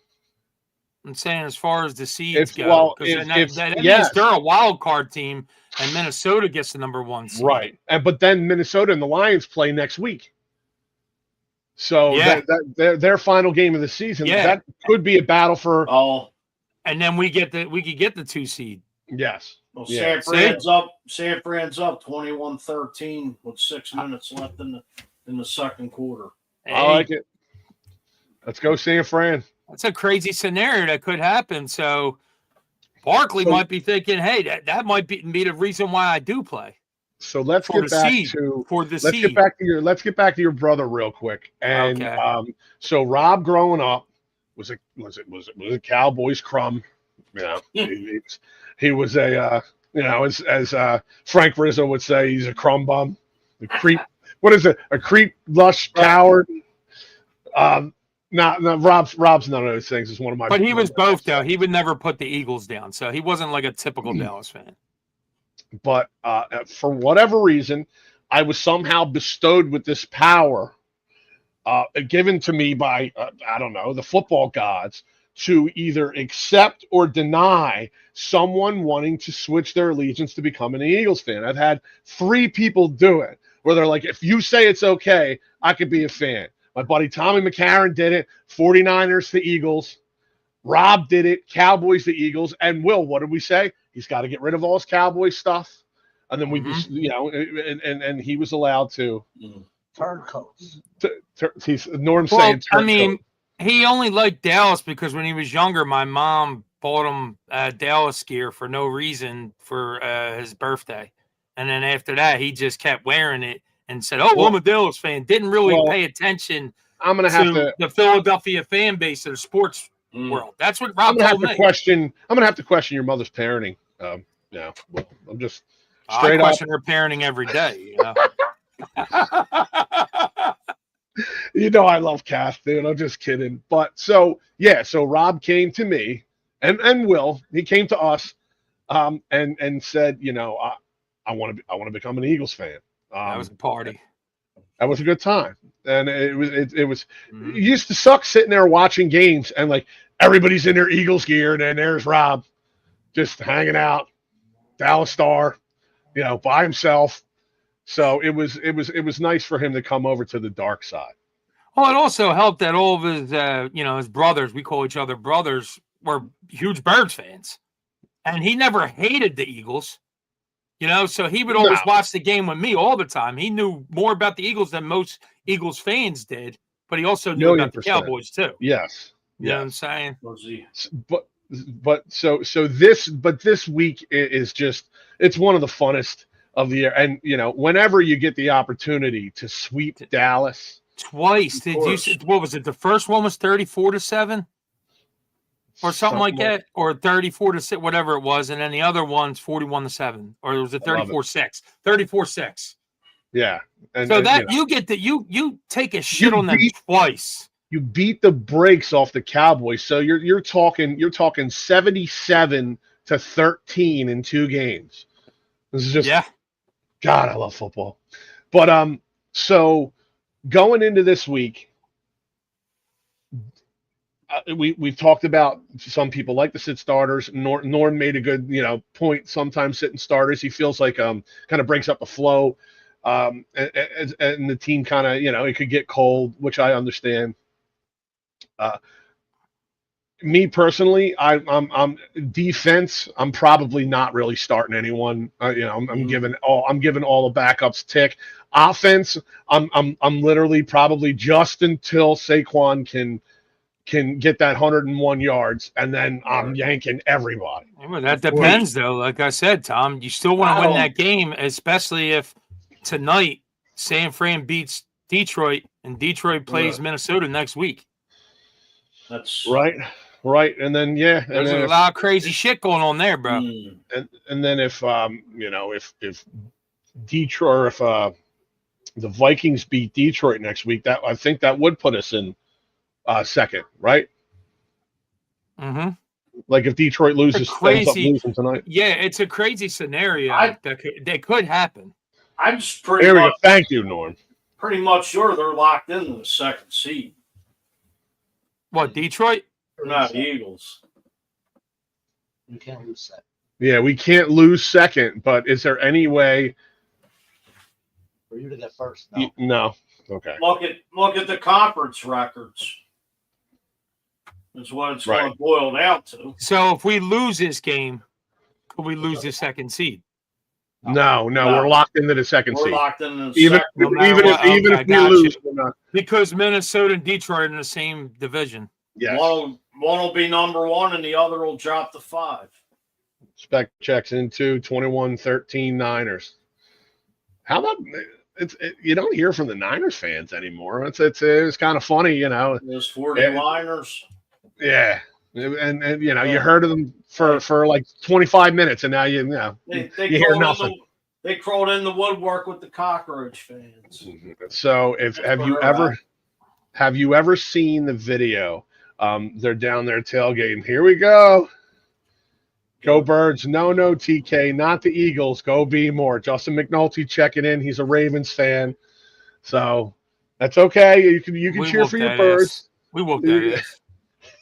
I'm saying as far as the seeds go, because that means they're a wild card team, and Minnesota gets the number 1 seed. Right, but then Minnesota and the Lions play next week. So their final game of the season, that could be a battle for. And then we could get the 2 seed. Yes. Well, San Fran's up 21-13 with 6 minutes left in the second quarter. I like it. Let's go San Fran. That's a crazy scenario that could happen. So Barkley might be thinking, hey, that might be the reason why I do play. So let's get back to your brother real quick. And so Rob growing up was a Cowboys crumb. You know, he was a as Frank Rizzo would say, he's a crumb bum, a creep. What is it? A creep, lush, coward. Rob's none of those things. Is one of my. But he was both though. He would never put the Eagles down, so he wasn't like a typical Dallas fan. But for whatever reason, I was somehow bestowed with this power, given to me by I don't know, the football gods, to either accept or deny someone wanting to switch their allegiance to becoming an Eagles fan. I've had 3 people do it where they're like, if you say it's okay, I could be a fan. My buddy Tommy McCarron did it, 49ers to Eagles. Rob did it, Cowboys to Eagles. And Will, what did we say? He's got to get rid of all his Cowboys stuff. And then and he was allowed to. Turncoats. Saying turncoat. He only liked Dallas because when he was younger, my mom bought him Dallas gear for no reason for his birthday. And then after that, he just kept wearing it and said, I'm a Dallas fan. Didn't really pay attention to the Philadelphia fan base of the sports world. That's what Rob told me. I'm going to have to question your mother's parenting. I'm just straight I question her parenting every day. You know? You know I love Kath, dude. I'm just kidding. But so Rob came to me and Will. He came to us and said, I want to become an Eagles fan. That was a party. That was a good time. And it was it used to suck sitting there watching games and like everybody's in their Eagles gear and then there's Rob just hanging out, Dallas Star, by himself. So it was nice for him to come over to the dark side. Well, it also helped that all of his his brothers, we call each other brothers, were huge Birds fans. And he never hated the Eagles. So he would always watch the game with me all the time. He knew more about the Eagles than most Eagles fans did, but he also knew about the Cowboys too. Yes. You know what I'm saying? But this week is just, it's one of the funnest of the year. And whenever you get the opportunity to sweep Dallas twice, did you see, what was it? The first one was 34-7? Or something like that, or 34-6, whatever it was, and then the other one's 41-7, or was it 34-6? 34-6. Yeah, you get that you take a shit on them twice. You beat the brakes off the Cowboys, so you're talking 77-13 in 2 games. This is just God, I love football. But so going into this week. We've talked about some people like to sit starters. Norm made a good point. Sometimes sitting starters, he feels like kind of breaks up the flow, and the team kind of it could get cold, which I understand. Me personally, I'm defense. I'm probably not really starting anyone. I'm giving all the backups tick. Offense, I'm literally probably just until Saquon can get that 101 yards, and then I'm yanking everybody. Well, that depends, though. Like I said, Tom, you still want to win that game, especially if tonight San Fran beats Detroit and Detroit plays Minnesota next week. That's right. And then there's a lot of crazy shit going on there, bro. And then if if Detroit, or if the Vikings beat Detroit next week, that I think that would put us in second, right? Mm-hmm. Like if Detroit loses, ends up losing tonight. Yeah, it's a crazy scenario that could happen. I'm just thank you, Norm. Pretty much sure they're locked into the second seed. What, Detroit? No, the Eagles. You can't lose second. Yeah, we can't lose second, but is there any way for you to get first? No. Okay. Look at the conference records. That's what it's going to boil down to. So if we lose this game, could we lose the second seed? No, No. we're locked into the second We're seed. locked in the Even second. No matter even what, if okay, we gotcha. lose, we're not. Because Minnesota and Detroit are in the same division. Yes. One will be number 1 and the other will drop to 5. Spec checks into 21-13 Niners. How about you don't hear from the Niners fans anymore. It's kind of funny, you know. Those 49ers. Yeah. And you know, you heard of them for like 25 minutes and now you know They you hear nothing. They crawled in the woodwork with the cockroach fans. So have you ever seen the video? They're down there tailgating. Here we go. Go Birds. No, TK, not the Eagles. Go be more. Justin McNulty checking in. He's a Ravens fan. So that's okay. You can cheer for your Birds. We whooped that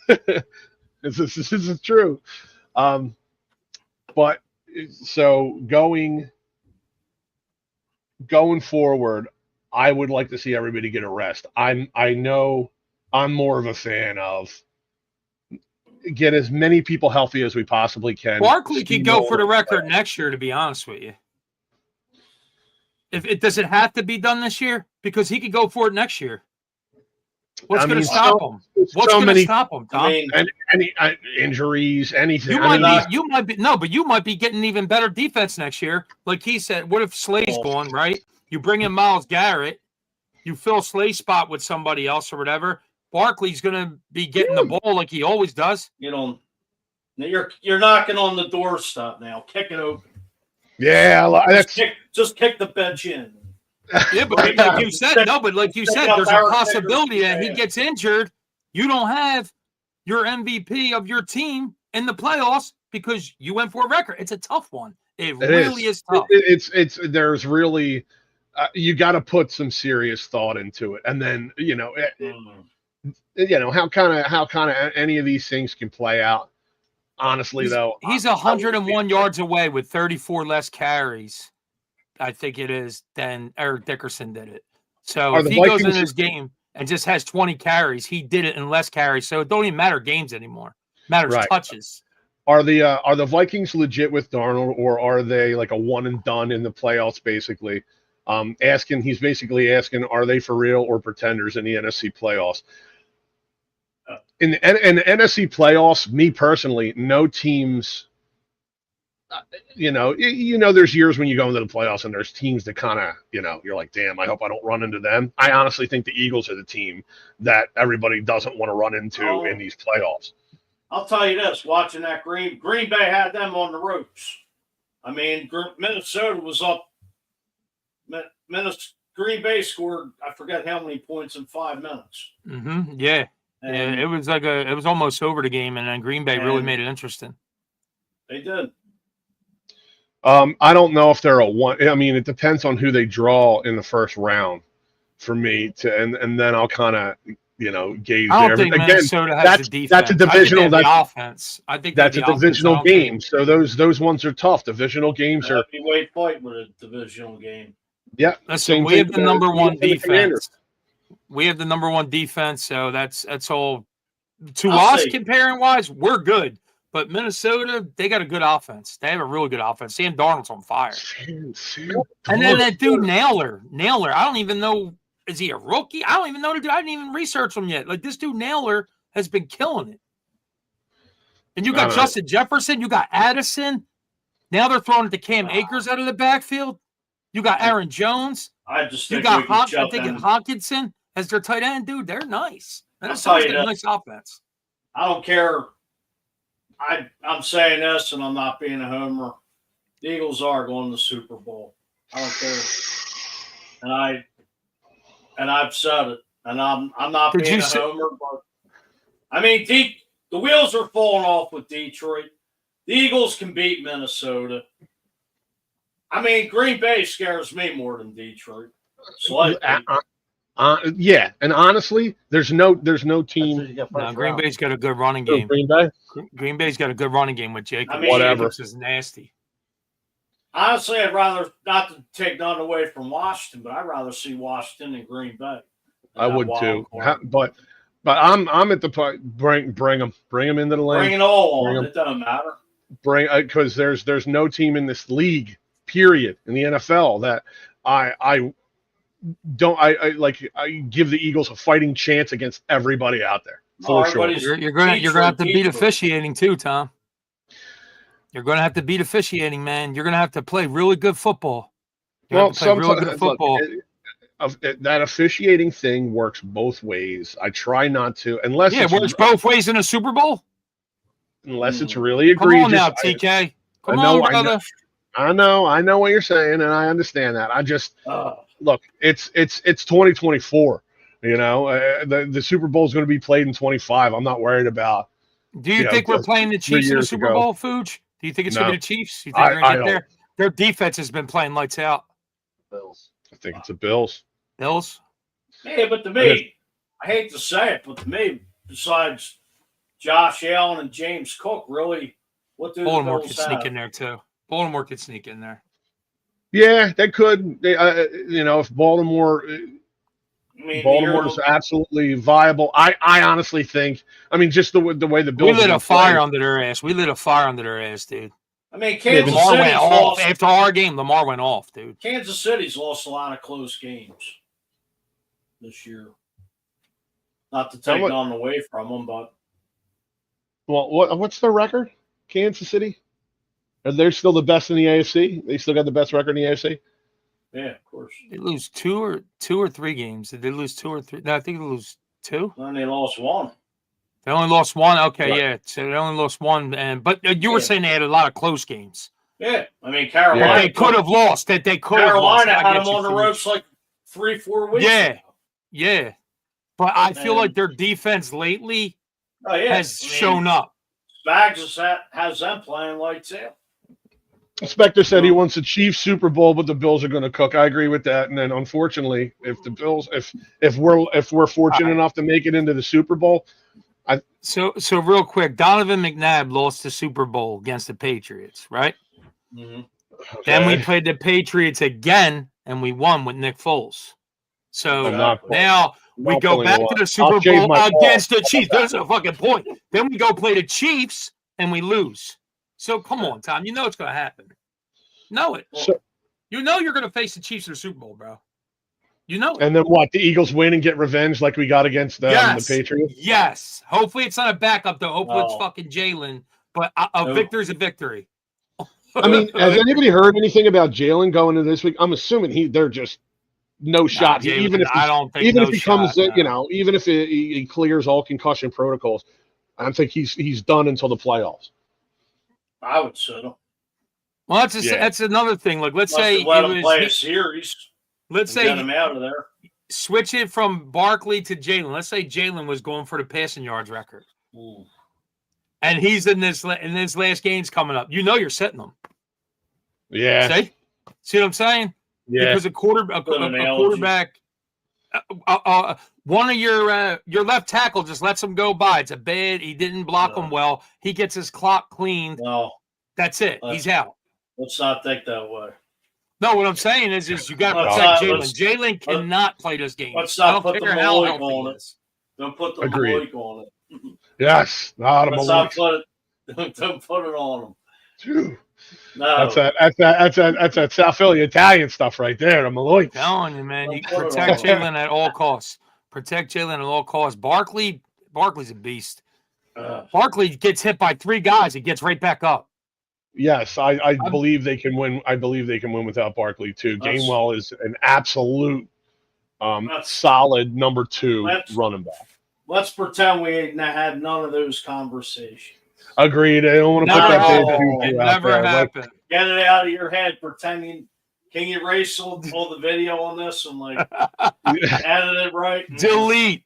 ass. This is true. But so going forward, I would like to see everybody get a rest. I know I'm more of a fan of get as many people healthy as we possibly can. Barkley could go for the record next year, to be honest with you. If it does it have to be done this year? Because he could go for it next year. What's going to stop him? What's going to stop him, Tom? Any injuries, anything. You might be getting even better defense next year. Like he said, what if Slay's gone, right? You bring in Myles Garrett, you fill Slay's spot with somebody else or whatever. Barkley's going to be getting the ball like he always does. You know, you're knocking on the doorstep now. Kick it open. Yeah, just kick the bench in. Yeah, but like you said, there's a possibility that he gets injured. You don't have your MVP of your team in the playoffs because you went for a record. It's a tough one. It really is tough. There's really you got to put some serious thought into it, and then how kind of any of these things can play out. Honestly, he's 101 yards away with 34 less carries. I think it is than Eric Dickerson did it. So if he goes in this game and just has 20 carries, he did it in less carries. So it don't even matter games anymore. It matters touches. Are the Vikings legit with Darnold, or are they like a one and done in the playoffs? Basically, he's basically asking, are they for real or pretenders in the NFC playoffs? In the NFC playoffs, me personally, no teams. There's years when you go into the playoffs and there's teams that kind of, you're like, damn, I hope I don't run into them. I honestly think the Eagles are the team that everybody doesn't want to run into in these playoffs. I'll tell you this, watching that Green Bay had them on the ropes. I mean, Minnesota was up. Green Bay scored, I forget how many points in 5 minutes. Mm-hmm. Yeah. And it was almost over the game, and then Green Bay really made it interesting. They did. I don't know if they're a one. I mean, it depends on who they draw in the first round for me and then I'll kind of, gauge I there. don't think Again, Minnesota has the defense. that's a divisional. Offense. I think that's a divisional game. So those ones are tough. Divisional games are heavyweight fight with a divisional game. Yeah. Listen, we have the number one defense. We have the number one defense, so that's all. To us, comparing wise, we're good. But Minnesota, they got a good offense. They have a really good offense. Sam Darnold's on fire. And then that dude, Naylor. I don't even know. Is he a rookie? I don't even know the dude. I didn't even research him yet. Like, this dude, Naylor, has been killing it. And you got Justin Jefferson. You got Addison. Now they're throwing it to Cam Akers out of the backfield. You got Aaron Jones. You got Hawkinson as their tight end. Dude, they're nice. Minnesota's got a nice offense. I don't care. I'm saying this, and I'm not being a homer. The Eagles are going to the Super Bowl. I don't care. And I've said it. And I'm not being a homer, but I mean, the wheels are falling off with Detroit. The Eagles can beat Minnesota. I mean, Green Bay scares me more than Detroit. Yeah, and honestly, there's no team. Green Bay's got a good running game. Green Bay's got a good running game with Jacob. I mean, whatever. Jacobs is nasty. Honestly, I'd rather not to take none away from Washington, but I'd rather see Washington than Green Bay. I would too. But I'm at the point. Bring them into the lane. Bring it all on. It doesn't matter. Because there's no team in this league, period, in the NFL that I give the Eagles a fighting chance against everybody out there for sure. everybody's You're gonna have to beat Detroit. officiating too, Tom. You're gonna have to beat officiating, man. You're gonna have to play really good football. Well, sometimes football. That officiating thing works both ways. I try not to, unless it works both ways in a Super Bowl. Unless it's really egregious. Come on now, TK. Come on, brother. I know what you're saying, and I understand that. I just look. It's 2024. You know, the Super Bowl is going to be played in 25. I'm not worried about. Do you think we're playing the Chiefs in the Super Bowl, Fuge? Do you think it's going to be the Chiefs? You think they're going to get there? Their defense has been playing lights out. Bills. I think it's the Bills. Bills? Yeah, but to me, I hate to say it, but to me, besides Josh Allen and James Cook, really, what do Baltimore the Bills could have? sneak in there too. Baltimore could sneak in there. Yeah, they could. If Baltimore. Baltimore's absolutely viable. I honestly think. I mean, just the way the Bills. We lit a fire under their ass. We lit a fire under their ass, dude. I mean, Kansas Lamar City went off after our game. Lamar went off, dude. Kansas City's lost a lot of close games this year. Not to take none away from them, but what's their record? Kansas City. Are they still the best in the AFC? They still got the best record in the AFC. Yeah, of course. They lose two or three games. Did they lose 2 or 3? No, I think they lose 2. And they lost 1. They only lost 1. Okay, right. Yeah. So they only lost 1. But you were saying they had a lot of close games. Yeah, I mean Carolina. That they could have lost. Carolina had them on the ropes like 3-4 weeks. Yeah. But I feel like their defense lately has shown up. Spags has them playing lights out. Spectre said he wants a Chiefs Super Bowl, but the Bills are going to cook. I agree with that. And then, unfortunately, if the Bills, if we're fortunate enough to make it into the Super Bowl, so real quick, Donovan McNabb lost the Super Bowl against the Patriots, right? Mm-hmm. Okay. Then we played the Patriots again, and we won with Nick Foles. So now we go back to the Super Bowl against the Chiefs. There's a fucking point. Then we go play the Chiefs, and we lose. So come on, Tom. You know it's going to happen. Know it. You know you're going to face the Chiefs in the Super Bowl, bro. You know it. And then what? The Eagles win and get revenge like we got against the Patriots? Yes. Hopefully it's not a backup, though. Hopefully it's fucking Jalen. But a victory is a victory. I mean, has anybody heard anything about Jalen going into this week? I'm assuming they're just no shot. Even if he comes, even if he clears all concussion protocols, I don't think he's done until the playoffs. I would sit him. Well, that's another thing. Like, let's say let him play a series. Let's say get him out of there. Switch it from Barkley to Jalen. Let's say Jalen was going for the passing yards record, and he's in this last game's coming up. You know you're setting them. Yeah. See what I'm saying? Yeah. Because a quarterback, one of your left tackle just lets him go by. It's a bad. He didn't block him well. He gets his clock cleaned. No, that's it. He's out. Let's not think that way. No, what I'm saying is you got to protect Jalen. Jalen cannot play this game. Let's not put the Malik on it. Don't put the Malik on it. Yes, not a Malik. Don't put it on him. No, that's that South Philly Italian stuff right there. I'm telling you, man. You protect Jalen at all costs. Protect Jalen at all costs. Barkley's a beast. Barkley gets hit by 3 guys. He gets right back up. Yes, I believe they can win. I believe they can win without Barkley too. Gainwell is an absolute solid number 2 running back. Let's pretend we ain't had none of those conversations. Agreed. I don't want to put that juju out there. Never happened. Get it out of your head. Pretending. Can you erase all the video on this and edit it right? Delete.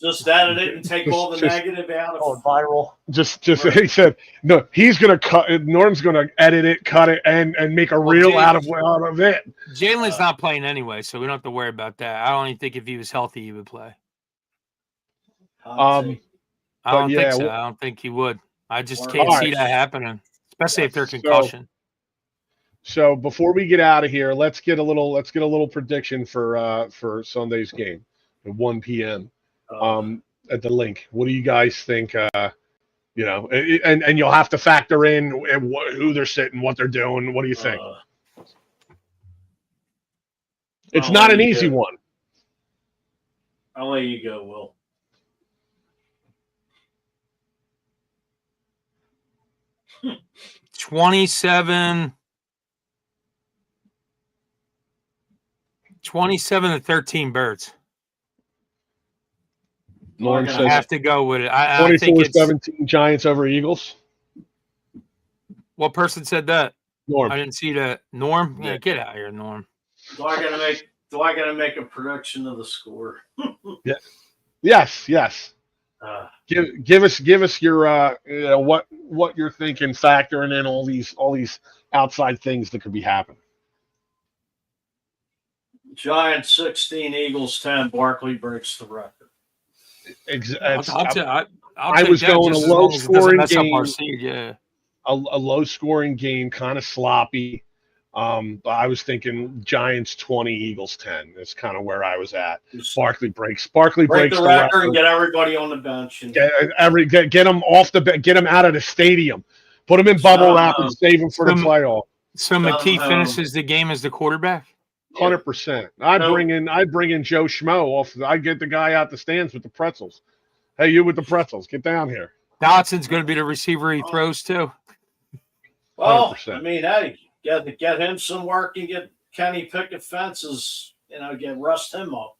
Just edit it and take all the negative out of it. Viral. Just he said no. He's gonna cut. Norm's gonna edit it, cut it, and make a reel out of it. Jalen's not playing anyway, so we don't have to worry about that. I don't even think if he was healthy, he would play. I don't think so. I don't think he would. I just can't see that happening, especially if they're concussion. So before we get out of here, let's get a little prediction for Sunday's game at 1 p.m. At the link. What do you guys think? You know, and you'll have to factor in who they're sitting, what they're doing. What do you think? It's I'll not let an you easy go. one. I'll let you go, Will. Hmm. 27 to 13 birds. Norm I I says have to go with it. I think it's 24-17 Giants over Eagles. what person said that? Norm. I didn't see that. Norm? Yeah, Yeah. get out of here, Norm. Do I gotta make a prediction of the score? Yes. Uh, Give us your what you're thinking, factoring in all these outside things that could be happening. Giants 16, Eagles 10. Barkley breaks the record. I'll I take was that going just a as long as it doesn't low-scoring mess up our game. seed. Yeah. A low scoring game, kind of sloppy. But I was thinking Giants 20, Eagles 10. That's kind of where I was at. Barkley breaks Break the the record record. and get everybody on the bench. And Get them off the get them out of the stadium. Put them in bubble wrap and save them for the playoff. So McKee finishes the game as the quarterback? 100%. I'd bring in Joe Schmo off. I'd get the guy out the stands with the pretzels. Hey, you with the pretzels, get down here. Dotson's going to be the receiver he throws to. Well, 100%. I mean, hey, get him some work and get Kenny Pickett fences. Rust him up.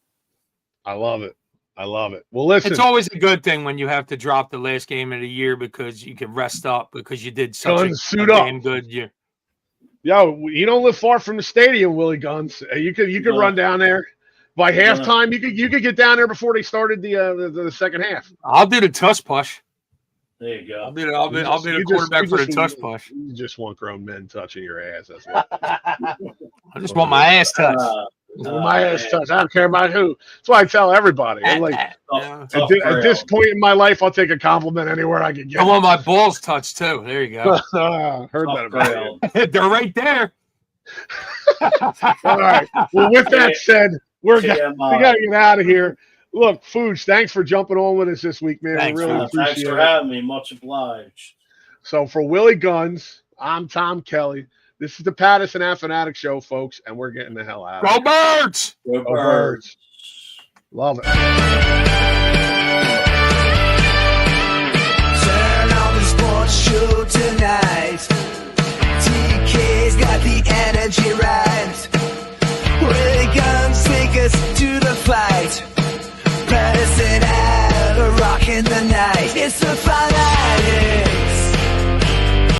I love it. Well, listen. It's always a good thing when you have to drop the last game of the year because you can rest up because you did such a damn good year. Yo, you don't live far from the stadium, Willie Guns. You could run down there by halftime. You could get down there before they started the second half. I'll do the tush push. There you go. I'll be the quarterback for the tush push. You just want grown men touching your ass. That's what. I just want my ass touched. My ass touched. I don't care about who. That's why I tell everybody. I'm like, at this point in my life, I'll take a compliment anywhere I can get. I want my balls touched too. There you go. Heard that about you. They're right there. All right. Well, with that said, we got to get out of here. Look, Fuji, thanks for jumping on with us this week, man. Thanks, we really appreciate it. Thanks for having me. Much obliged. So for Willie Guns, I'm Tom Kelly. This is the Pattison Ave Phanatics Show, folks, and we're getting the hell out of here. Go Birds! Go Birds! Love it. Turn on the sports show tonight. TK's got the energy right. Willie Guns take us to the fight. Pattison Ave, rocking the night. It's the final.